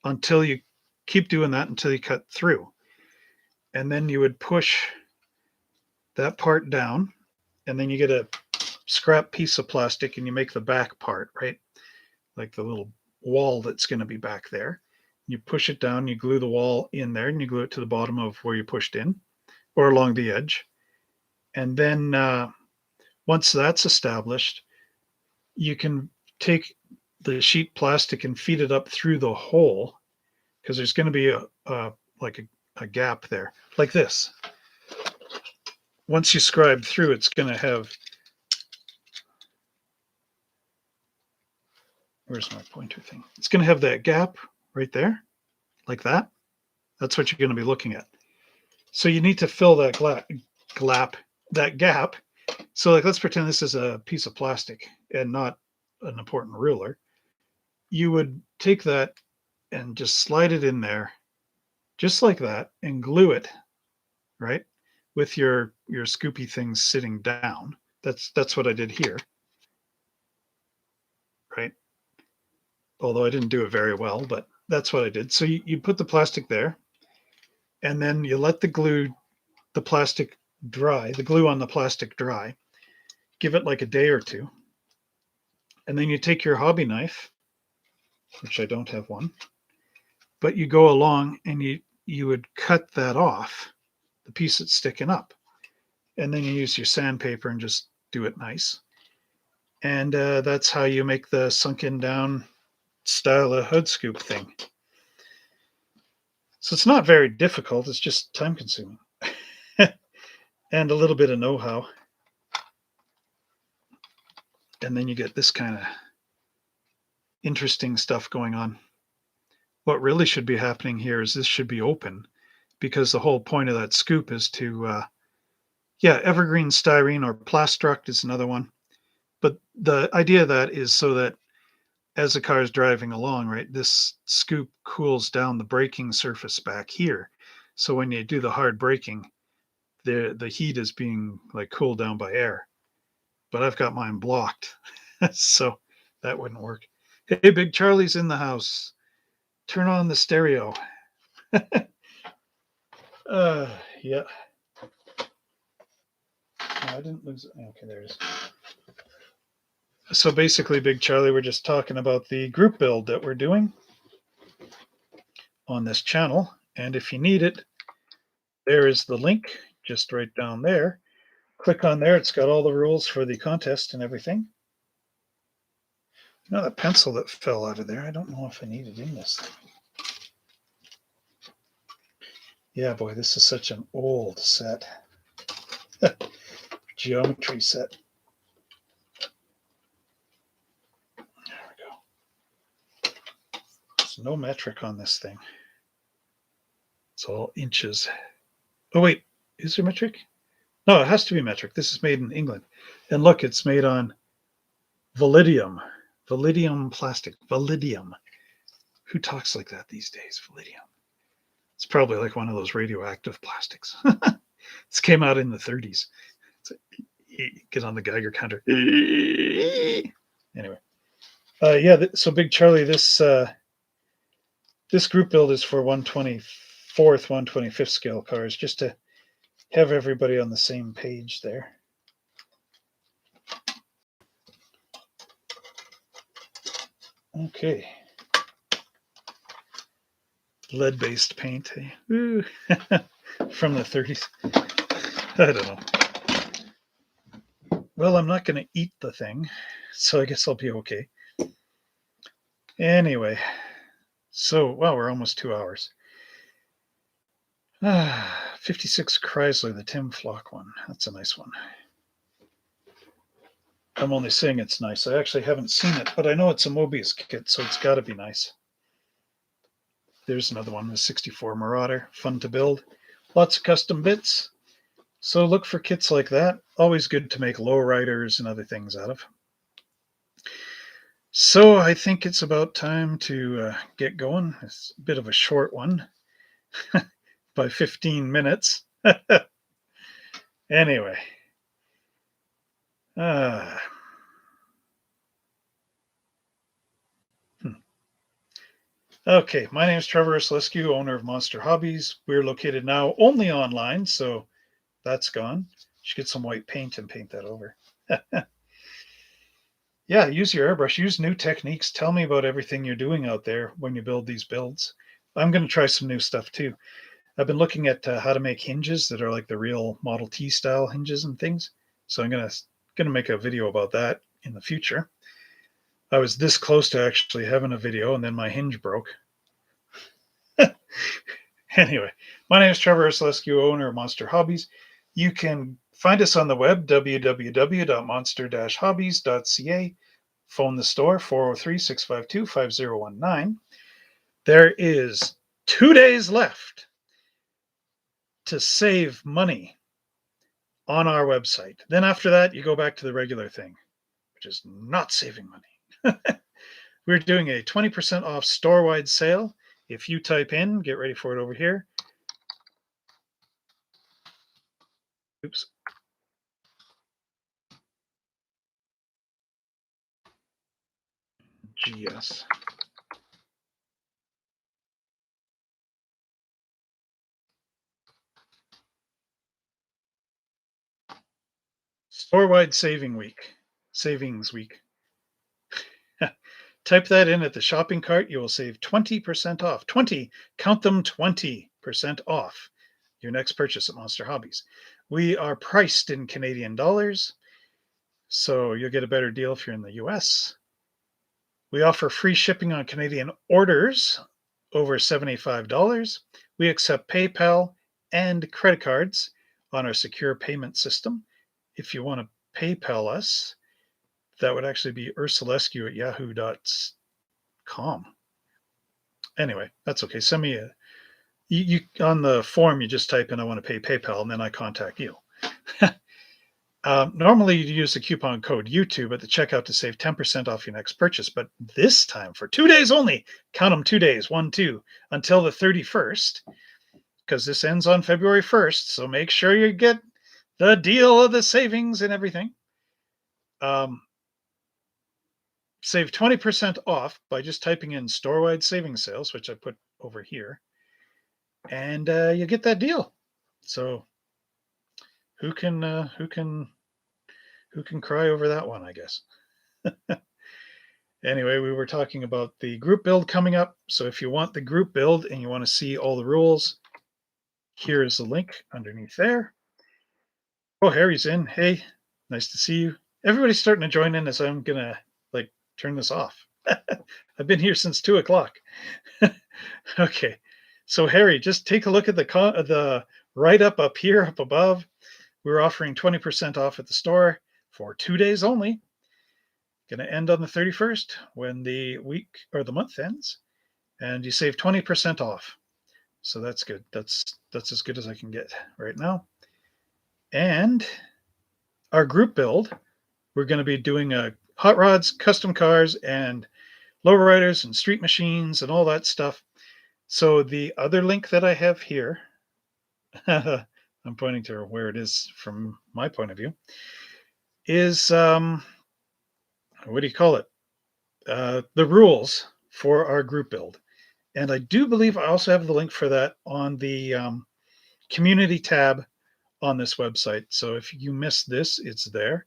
until you keep doing that until you cut through. And then you would push that part down, and then you get a scrap piece of plastic and you make the back part, right? Like the little wall that's going to be back there. You push it down, you glue the wall in there, and you glue it to the bottom of where you pushed in or along the edge. And then once that's established, you can take the sheet plastic and feed it up through the hole, because there's going to be a gap there, like this. Once you scribe through, it's going to have, where's my pointer thing? It's going to have that gap right there, like that. That's what you're going to be looking at. So you need to fill that gap. So like, let's pretend this is a piece of plastic and not an important ruler. You would take that and just slide it in there, just like that, and glue it, right? With your scoopy things sitting down. That's what I did here, right? Although I didn't do it very well, but that's what I did. So you put the plastic there, and then you let the plastic dry, the glue on the plastic dry. Give it like a day or two. And then you take your hobby knife, which I don't have one, but you go along and you would cut that off, the piece that's sticking up. And then you use your sandpaper and just do it nice. And that's how you make the sunken down style of hood scoop thing. So it's not very difficult. It's just time consuming and a little bit of know-how. And then you get this kind of interesting stuff going on. What really should be happening here is this should be open, because the whole point of that scoop is to, evergreen styrene or plastruct is another one. But the idea of that is so that as the car is driving along, right, this scoop cools down the braking surface back here. So when you do the hard braking, the heat is being like cooled down by air. But I've got mine blocked, so that wouldn't work. Hey, Big Charlie's in the house. Turn on the stereo. Yeah. No, I didn't lose it. Okay, there it is. So basically, Big Charlie, we're just talking about the group build that we're doing on this channel. And if you need it, there is the link just right down there. Click on there. It's got all the rules for the contest and everything. You know, that pencil that fell out of there, I don't know if I need it in this thing. Yeah, boy, this is such an old set. Geometry set. There we go. There's no metric on this thing. It's all inches. Oh, wait, is there metric? No, it has to be metric. This is made in England. And look, it's made on Validium. Validium plastic. Validium. Who talks like that these days? Validium. It's probably like one of those radioactive plastics. This came out in the 30s. Get on the Geiger counter. Anyway. So Big Charlie, this group build is for 124th, 125th scale cars, just to have everybody on the same page there. Okay. Lead-based paint. Ooh. From the 30s. I don't know. Well, I'm not going to eat the thing, so I guess I'll be okay. Anyway, so, wow, we're almost 2 hours. 56 Chrysler, the Tim Flock one. That's a nice one. I'm only saying it's nice. I actually haven't seen it, but I know it's a Mobius kit, so it's got to be nice. There's another one, the 64 Marauder. Fun to build. Lots of custom bits. So look for kits like that. Always good to make lowriders and other things out of. So I think it's about time to get going. It's a bit of a short one by 15 minutes. Anyway. Okay, my name is Trevor Slescu, owner of Monster Hobbies. We're located now only online, so that's gone. Should get some white paint and paint that over. Yeah, use your airbrush. Use new techniques. Tell me about everything you're doing out there when you build these builds. I'm going to try some new stuff too. I've been looking at how to make hinges that are like the real Model T style hinges and things. So I'm going to make a video about that in the future. I was this close to actually having a video, and then my hinge broke. Anyway, my name is Trevor Slescu, owner of Monster Hobbies. You can find us on the web, www.monster-hobbies.ca. Phone the store, 403-652-5019. There is 2 days left to save money on our website. Then after that, you go back to the regular thing, which is not saving money. We're doing a 20% off store-wide sale. If you type in, get ready for it over here. Oops. GS. Store-wide savings week. Type that in at the shopping cart. You will save 20% off. 20, count them, 20% off your next purchase at Monster Hobbies. We are priced in Canadian dollars, so you'll get a better deal if you're in the US. We offer free shipping on Canadian orders over $75. We accept PayPal and credit cards on our secure payment system. If you want to PayPal us, that would actually be ursulescu@yahoo.com. Anyway, that's okay. Send me you on the form, you just type in, I want to pay PayPal, and then I contact you. Normally you use the coupon code YouTube at the checkout to save 10% off your next purchase, but this time for 2 days only, count them 2 days, 1, 2, until the 31st, because this ends on February 1st. So make sure you get the deal of the savings and everything. Save 20% off by just typing in store-wide savings sales, which I put over here, and you get that deal. So who can cry over that one, I guess. Anyway, we were talking about the group build coming up. So if you want the group build and you want to see all the rules, here is the link underneath there. Oh, Harry's in. Hey, nice to see you. Everybody's starting to join in as I'm gonna turn this off. I've been here since 2 o'clock. Okay, so Harry, just take a look at the write-up up here, up above. We're offering 20% off at the store for 2 days only. Going to end on the 31st when the week or the month ends, and you save 20% off. So that's good. That's as good as I can get right now. And our group build, we're going to be doing hot rods, custom cars, and lowriders and street machines and all that stuff. So the other link that I have here, I'm pointing to where it is from my point of view, is what do you call it? The rules for our group build. And I do believe I also have the link for that on the community tab on this website. So if you missed this, it's there.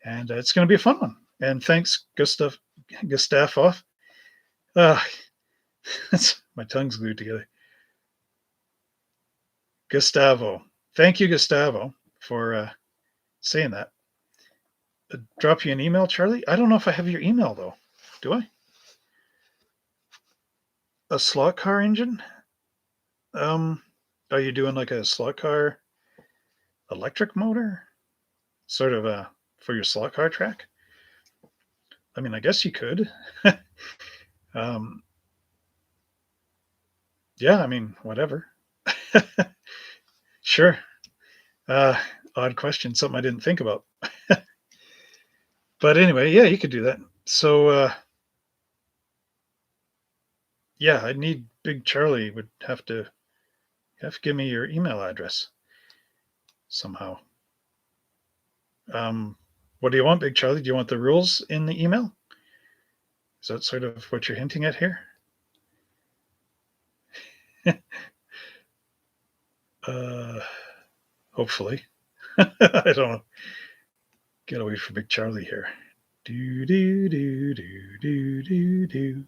And it's going to be a fun one. And thanks, Gustavo. My tongue's glued together. Gustavo. Thank you, Gustavo, for saying that. Drop you an email, Charlie. I don't know if I have your email, though. Do I? A slot car engine? Are you doing like a slot car electric motor? Sort of for your slot car track? I mean, I guess you could. Yeah, I mean, whatever. Sure. Odd question, something I didn't think about. But anyway, yeah, you could do that. So, yeah, I need Big Charlie would have to give me your email address somehow. What do you want, Big Charlie? Do you want the rules in the email? Is that sort of what you're hinting at here? Hopefully. I don't know. Get away from Big Charlie here. Do do do do do do do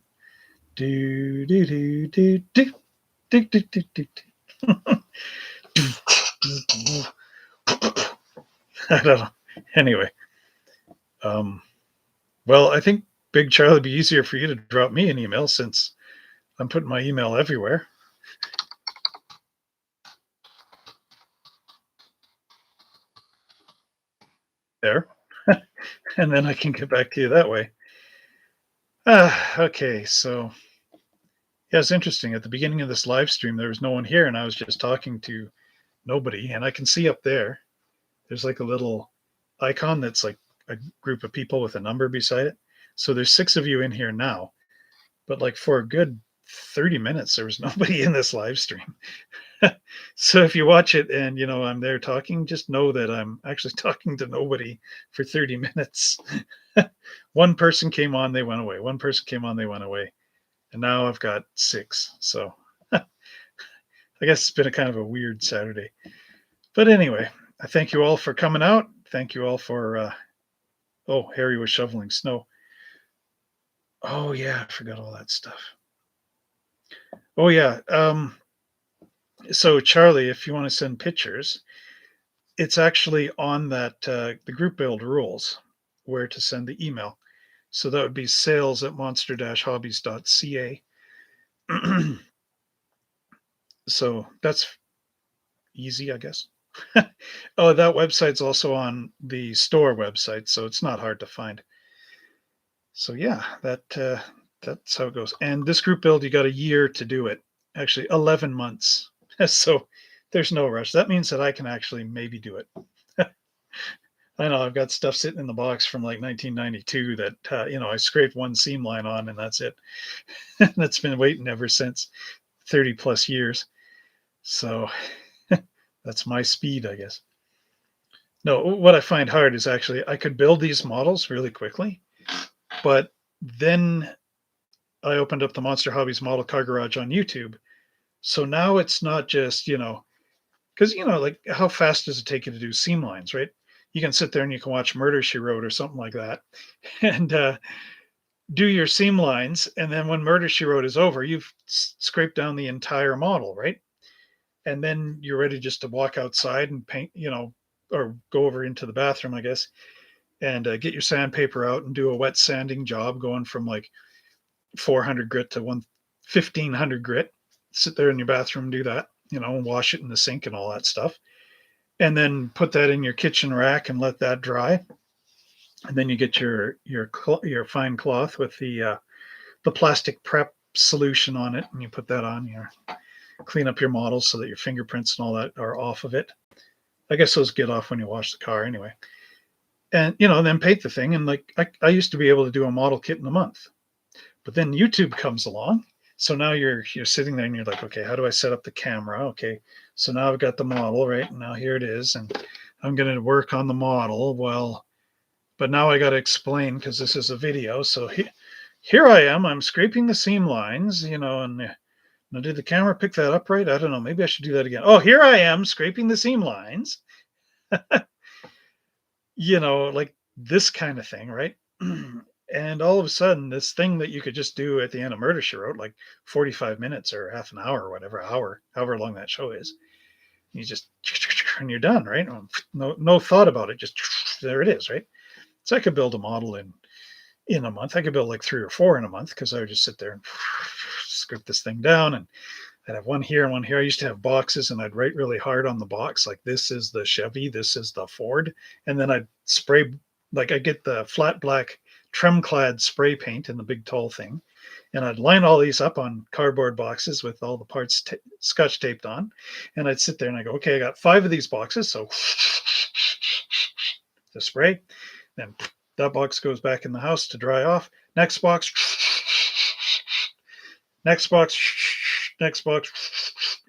do do do do do do do do do. I don't know. Anyway, well, I think Big Charlie would be easier for you to drop me an email since I'm putting my email everywhere. There. And then I can get back to you that way. Okay, so yeah, it's interesting. At the beginning of this live stream, there was no one here, and I was just talking to nobody. And I can see up there's like a little icon that's like a group of people with a number beside it. So there's 6 of you in here now, but like for a good 30 minutes, there was nobody in this live stream. So if you watch it and I'm there talking, just know that I'm actually talking to nobody for 30 minutes. One person came on, they went away. One person came on, they went away. And now I've got 6. So I guess it's been a kind of a weird Saturday. But anyway, I thank you all for coming out. thank you all for, oh, Harry was shoveling snow. Oh, yeah, I forgot all that stuff. Oh, yeah, so Charlie, if you wanna send pictures, it's actually on that, the group build rules where to send the email. So that would be sales@monster-hobbies.ca. So that's easy, I guess. Oh, that website's also on the store website, so it's not hard to find. So yeah, that's how it goes. And this group build, you got a year to do it. Actually, 11 months. So there's no rush. That means that I can actually maybe do it. I know I've got stuff sitting in the box from like 1992 that I scraped one seam line on and that's it. That's been waiting ever since 30 plus years. So that's my speed, I guess. No, what I find hard is actually I could build these models really quickly, but then I opened up the Monster Hobbies Model Car Garage on YouTube. So now it's not just, because, like how fast does it take you to do seam lines, right? You can sit there and you can watch Murder She Wrote or something like that and do your seam lines. And then when Murder She Wrote is over, you've scraped down the entire model, right? And then you're ready just to walk outside and paint, or go over into the bathroom, I guess, and get your sandpaper out and do a wet sanding job going from like 400 grit to 1500 grit. Sit there in your bathroom, do that, and wash it in the sink and all that stuff. And then put that in your kitchen rack and let that dry. And then you get your fine cloth with the plastic prep solution on it, and you put that on your clean up your models so that your fingerprints and all that are off of it. I guess those get off when you wash the car anyway. And then paint the thing. And like I used to be able to do a model kit in a month, but then YouTube comes along. So now you're sitting there and you're like, okay, how do I set up the camera? Okay, so now I've got the model, right? And now here it is, and I'm going to work on the model. Well, but now I got to explain because this is a video. So here I am. I'm scraping the seam lines, and now did the camera pick that up right? I don't know. Maybe I should do that again. Oh, here I am scraping the seam lines. Like this kind of thing, right? And all of a sudden, this thing that you could just do at the end of Murder She Wrote, like 45 minutes or half an hour or whatever, however long that show is, you just, and you're done, right? No thought about it. Just there it is, right? So I could build a model in a month. I could build like 3 or 4 in a month because I would just sit there and script this thing down, and I'd have one here and one here. I used to have boxes and I'd write really hard on the box, like this is the Chevy, this is the Ford. And then I'd spray, like I get the flat black trim clad spray paint in the big tall thing. And I'd line all these up on cardboard boxes with all the parts scotch taped on. And I'd sit there and I go, okay, I got 5 of these boxes. So the spray, then that box goes back in the house to dry off. Next box, next box, next box,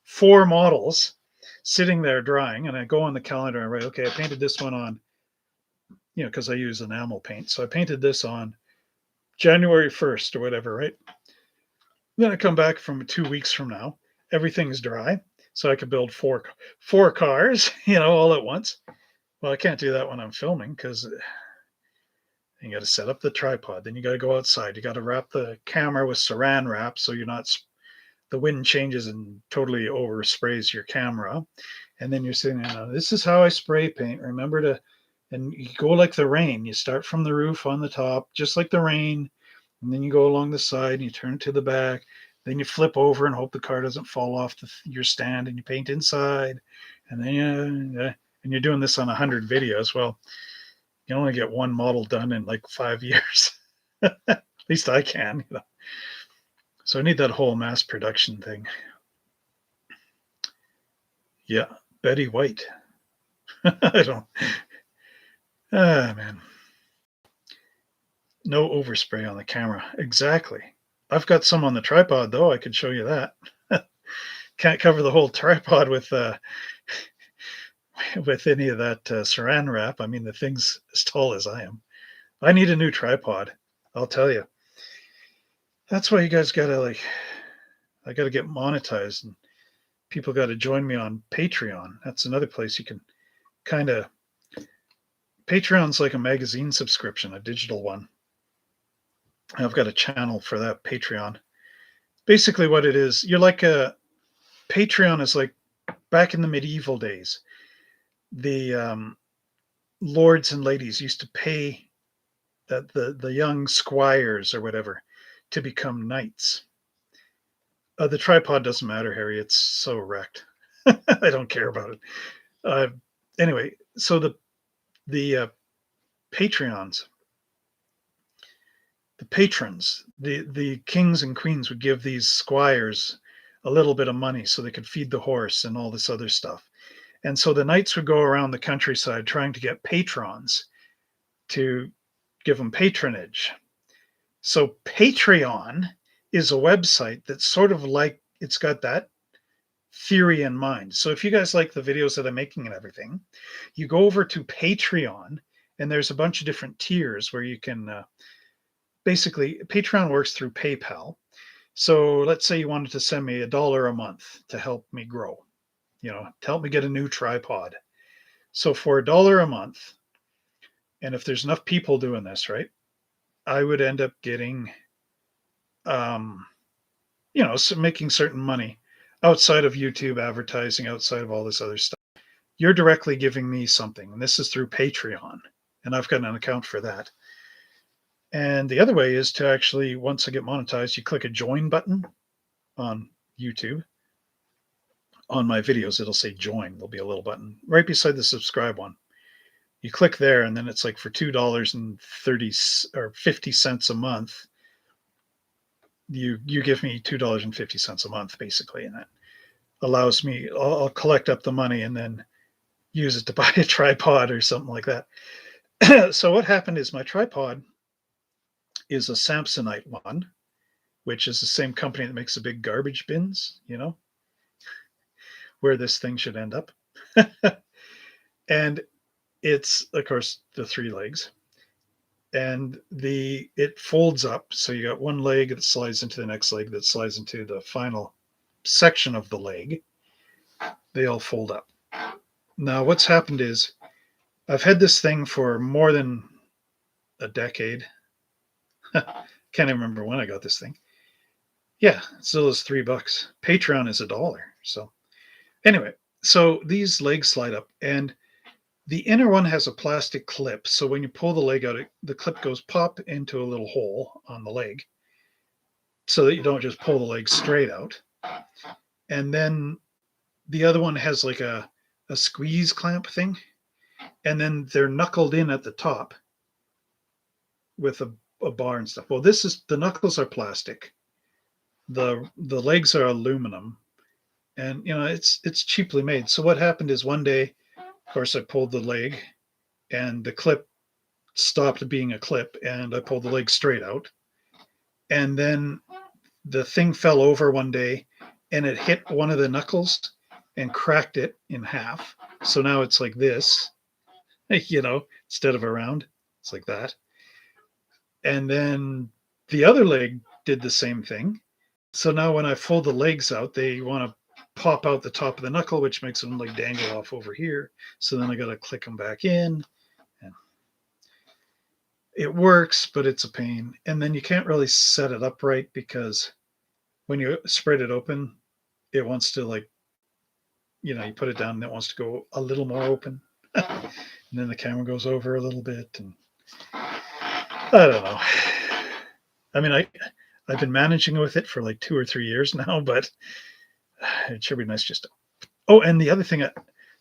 4 models sitting there drying. And I go on the calendar and I write, okay, I painted this one on, because I use enamel paint. So I painted this on January 1st or whatever, right? Then I come back from 2 weeks from now, everything's dry. So I could build four cars, all at once. Well, I can't do that when I'm filming because you got to set up the tripod. Then you got to go outside. You got to wrap the camera with saran wrap so you're not, the wind changes and totally oversprays your camera. And then you're sitting there, this is how I spray paint. Remember to, and you go like the rain. You start from the roof on the top, just like the rain. And then you go along the side and you turn to the back. Then you flip over and hope the car doesn't fall off your stand, and you paint inside. And then and you're doing this on 100 videos. Well, you only get one model done in like 5 years. At least I can. So I need that whole mass production thing. Yeah, Betty White. I don't. Ah, man. No overspray on the camera. Exactly. I've got some on the tripod, though. I could show you that. Can't cover the whole tripod with any of that saran wrap. I mean, the thing's as tall as I am. I need a new tripod. I'll tell you. That's why you guys gotta I gotta get monetized, and people got to join me on Patreon. That's another place you can kind of Patreon's like a magazine subscription, a digital one. I've got a channel for that, Patreon. Basically what it is, you're like a Patreon is like back in the medieval days. The lords and ladies used to pay the young squires or whatever to become knights. The tripod doesn't matter, Harry. It's so wrecked. I don't care about it. Uh, anyway, so the Patreons, the patrons, the kings and queens would give these squires a little bit of money so they could feed the horse and all this other stuff. And so the knights would go around the countryside trying to get patrons to give them patronage. So Patreon is a website that's sort of like, it's got that theory in mind. So if you guys like the videos that I'm making and everything, you go over to Patreon, and there's a bunch of different tiers where you can basically, Patreon works through PayPal. So let's say you wanted to send me $1 a month to help me grow, to help me get a new tripod. So for $1 a month, and if there's enough people doing this, right, I would end up getting, so making certain money outside of YouTube advertising, outside of all this other stuff. You're directly giving me something, and this is through Patreon, and I've got an account for that. And the other way is to actually, once I get monetized, you click a join button on YouTube. On my videos, it'll say join. There'll be a little button right beside the subscribe one. You click there, and then it's like for $2.30 or 50 cents a month, you give me $2.50 a month, basically, and that allows me, I'll collect up the money and then use it to buy a tripod or something like that. So what happened is my tripod is a Samsonite one, which is the same company that makes the big garbage bins, where this thing should end up. And it's, of course, the 3 legs. And it folds up. So you got one leg that slides into the next leg that slides into the final section of the leg. They all fold up. Now, what's happened is I've had this thing for more than a decade. Can't even remember when I got this thing. Yeah, it still is $3. Patreon is $1. So anyway, so these legs slide up, and the inner one has a plastic clip. So when you pull the leg out, the clip goes pop into a little hole on the leg so that you don't just pull the leg straight out. And then the other one has like a squeeze clamp thing. And then they're knuckled in at the top with a bar and stuff. Well, the knuckles are plastic. The legs are aluminum. And, it's cheaply made. So what happened is one day, of course, I pulled the leg and the clip stopped being a clip, and I pulled the leg straight out. And then the thing fell over one day and it hit one of the knuckles and cracked it in half. So now it's like this, instead of around, it's like that. And then the other leg did the same thing. So now when I fold the legs out, they want to pop out the top of the knuckle, which makes them like dangle off over here. So then I got to click them back in. And it works, but it's a pain. And then you can't really set it up right, because when you spread it open, it wants to you put it down and it wants to go a little more open. And then the camera goes over a little bit. And I don't know. I mean, I've been managing with it for like 2 or 3 years now, but it should be nice just to. Oh, and the other thing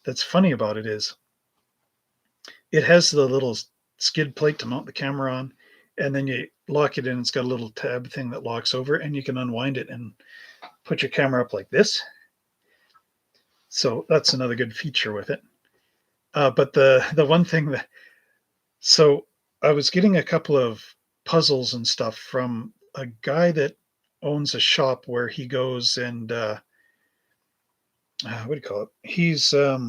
that's funny about it is it has the little skid plate to mount the camera on, and then you lock it in. It's got a little tab thing that locks over, and you can unwind it and put your camera up like this. So that's another good feature with it. But the one thing so I was getting a couple of puzzles and stuff from a guy that owns a shop where he goes and what do you call it? He's a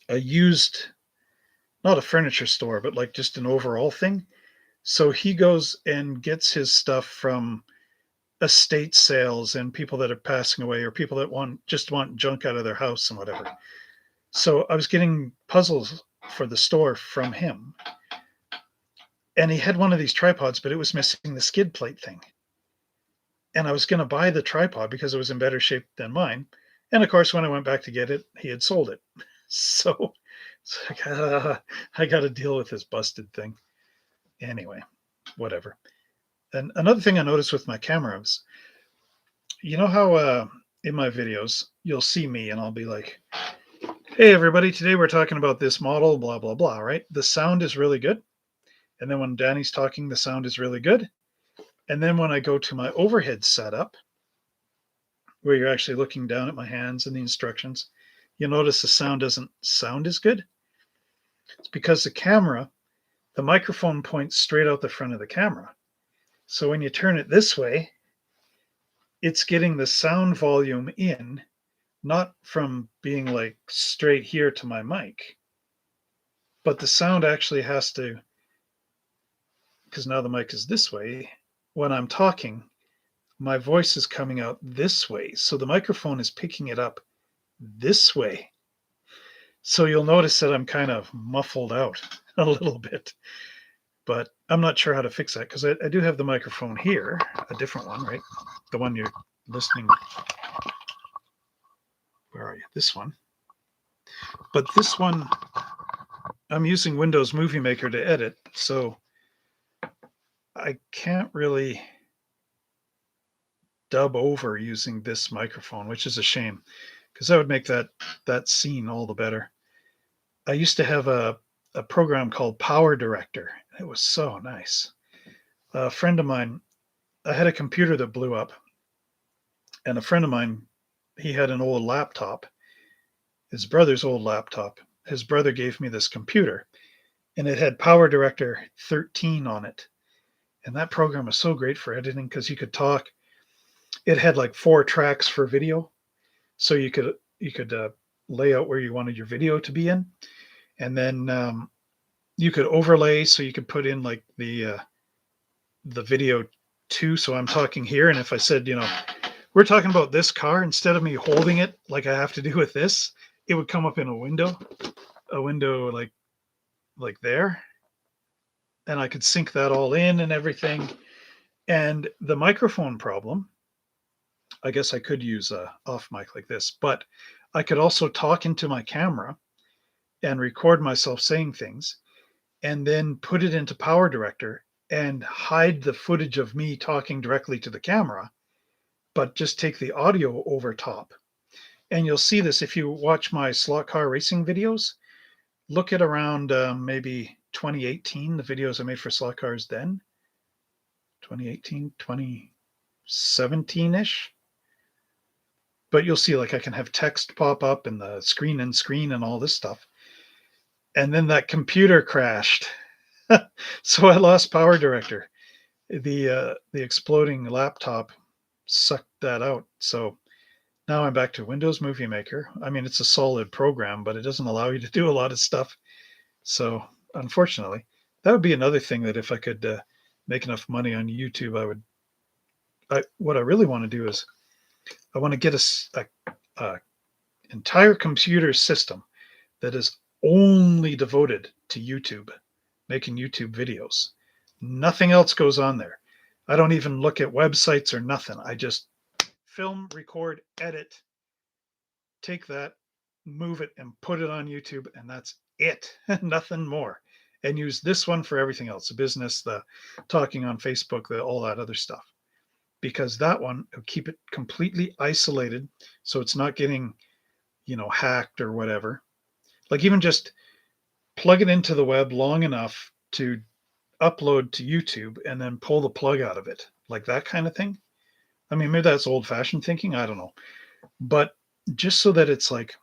used, not a furniture store, but like just an overall thing. So he goes and gets his stuff from estate sales and people that are passing away, or people that want junk out of their house and whatever. So I was getting puzzles for the store from him. And he had one of these tripods, but it was missing the skid plate thing. And I was going to buy the tripod because it was in better shape than mine. And of course, when I went back to get it, he had sold it. So it's like, I got to deal with this busted thing. Anyway, whatever. And another thing I noticed with my camera was, you know how in my videos, you'll see me and I'll be like, hey, everybody, today we're talking about this model, blah, blah, blah, right? The sound is really good. And then when Danny's talking, the sound is really good. And then when I go to my overhead setup, where you're actually looking down at my hands and the instructions, you'll notice the sound doesn't sound as good. It's because the microphone points straight out the front of the camera. So when you turn it this way, it's getting the sound volume in, not from being like straight here to my mic, but the sound actually has to, because now the mic is this way, when I'm talking, my voice is coming out this way. So the microphone is picking it up this way. So you'll notice that I'm kind of muffled out a little bit, but I'm not sure how to fix that because I do have the microphone here, a different one, right? The one you're listening. Where are you? This one. But this one, I'm using Windows Movie Maker to edit, so I can't really dub over using this microphone, which is a shame because that would make that scene all the better. I used to have a program called Power Director. It was so nice. A friend of mine, I had a computer that blew up, and a friend of mine, he had an old laptop, his brother's old laptop. His brother gave me this computer, and it had Power Director 13 on it. And that program was so great for editing because you could talk. It had like 4 tracks for video, so you could lay out where you wanted your video to be in, and then you could overlay, so you could put in like the video too. So I'm talking here, and if I said, we're talking about this car, instead of me holding it like I have to do with this, it would come up in a window like there, and I could sync that all in and everything. And the microphone problem, I guess I could use a off mic like this, but I could also talk into my camera and record myself saying things and then put it into Power Director and hide the footage of me talking directly to the camera, but just take the audio over top. And you'll see this if you watch my slot car racing videos. Look at around maybe 2018, the videos I made for slot cars then. 2018, 2017-ish. But you'll see like I can have text pop up and the screen and all this stuff. And then that computer crashed. So I lost Power Director. The exploding laptop sucked that out. So now I'm back to Windows Movie Maker. I mean, it's a solid program, but it doesn't allow you to do a lot of stuff. So unfortunately, that would be another thing that if I could make enough money on YouTube, what I really want to do is I want to get a entire computer system that is only devoted to YouTube, making YouTube videos. Nothing else goes on there. I don't even look at websites or nothing. I just film, record, edit, take that, move it, and put it on YouTube, and that's it. Nothing more. And use this one for everything else, the business, the talking on Facebook, all that other stuff. Because that one will keep it completely isolated so it's not getting, hacked or whatever. Like even just plug it into the web long enough to upload to YouTube and then pull the plug out of it, like that kind of thing. I mean, maybe that's old-fashioned thinking, I don't know. But just so that it's like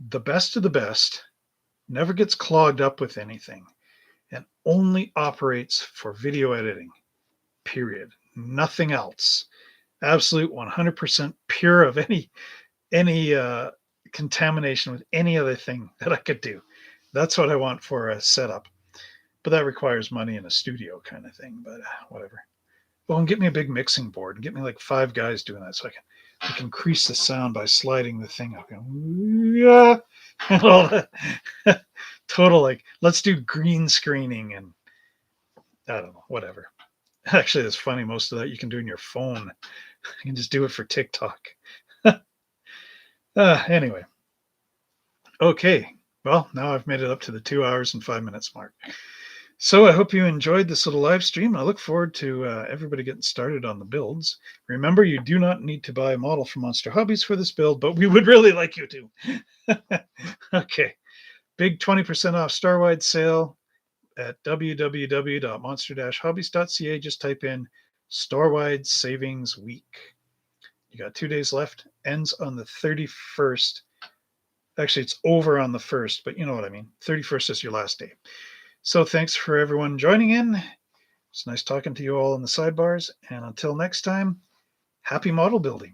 the best of the best, never gets clogged up with anything, and only operates for video editing, period. Nothing else. Absolute 100% pure of any contamination with any other thing that I could do. That's what I want for a setup. But that requires money in a studio kind of thing, but whatever. Well, and get me a big mixing board and get me like 5 guys doing that so I can increase the sound by sliding the thing up and all that. Total, like, let's do green screening and I don't know, whatever. Actually, it's funny. Most of that you can do in your phone. You can just do it for TikTok. Anyway, okay. Well, now I've made it up to the 2 hours and 5 minutes mark. So I hope you enjoyed this little live stream. I look forward to everybody getting started on the builds. Remember, you do not need to buy a model from Monster Hobbies for this build, but we would really like you to. Okay. Big 20% off store-wide sale at www.monster-hobbies.ca. Just type in store-wide savings week. You got 2 days left. Ends on the 31st. Actually, it's over on the 1st, but you know what I mean. 31st is your last day. So thanks for everyone joining in. It's nice talking to you all in the sidebars. And until next time, happy model building.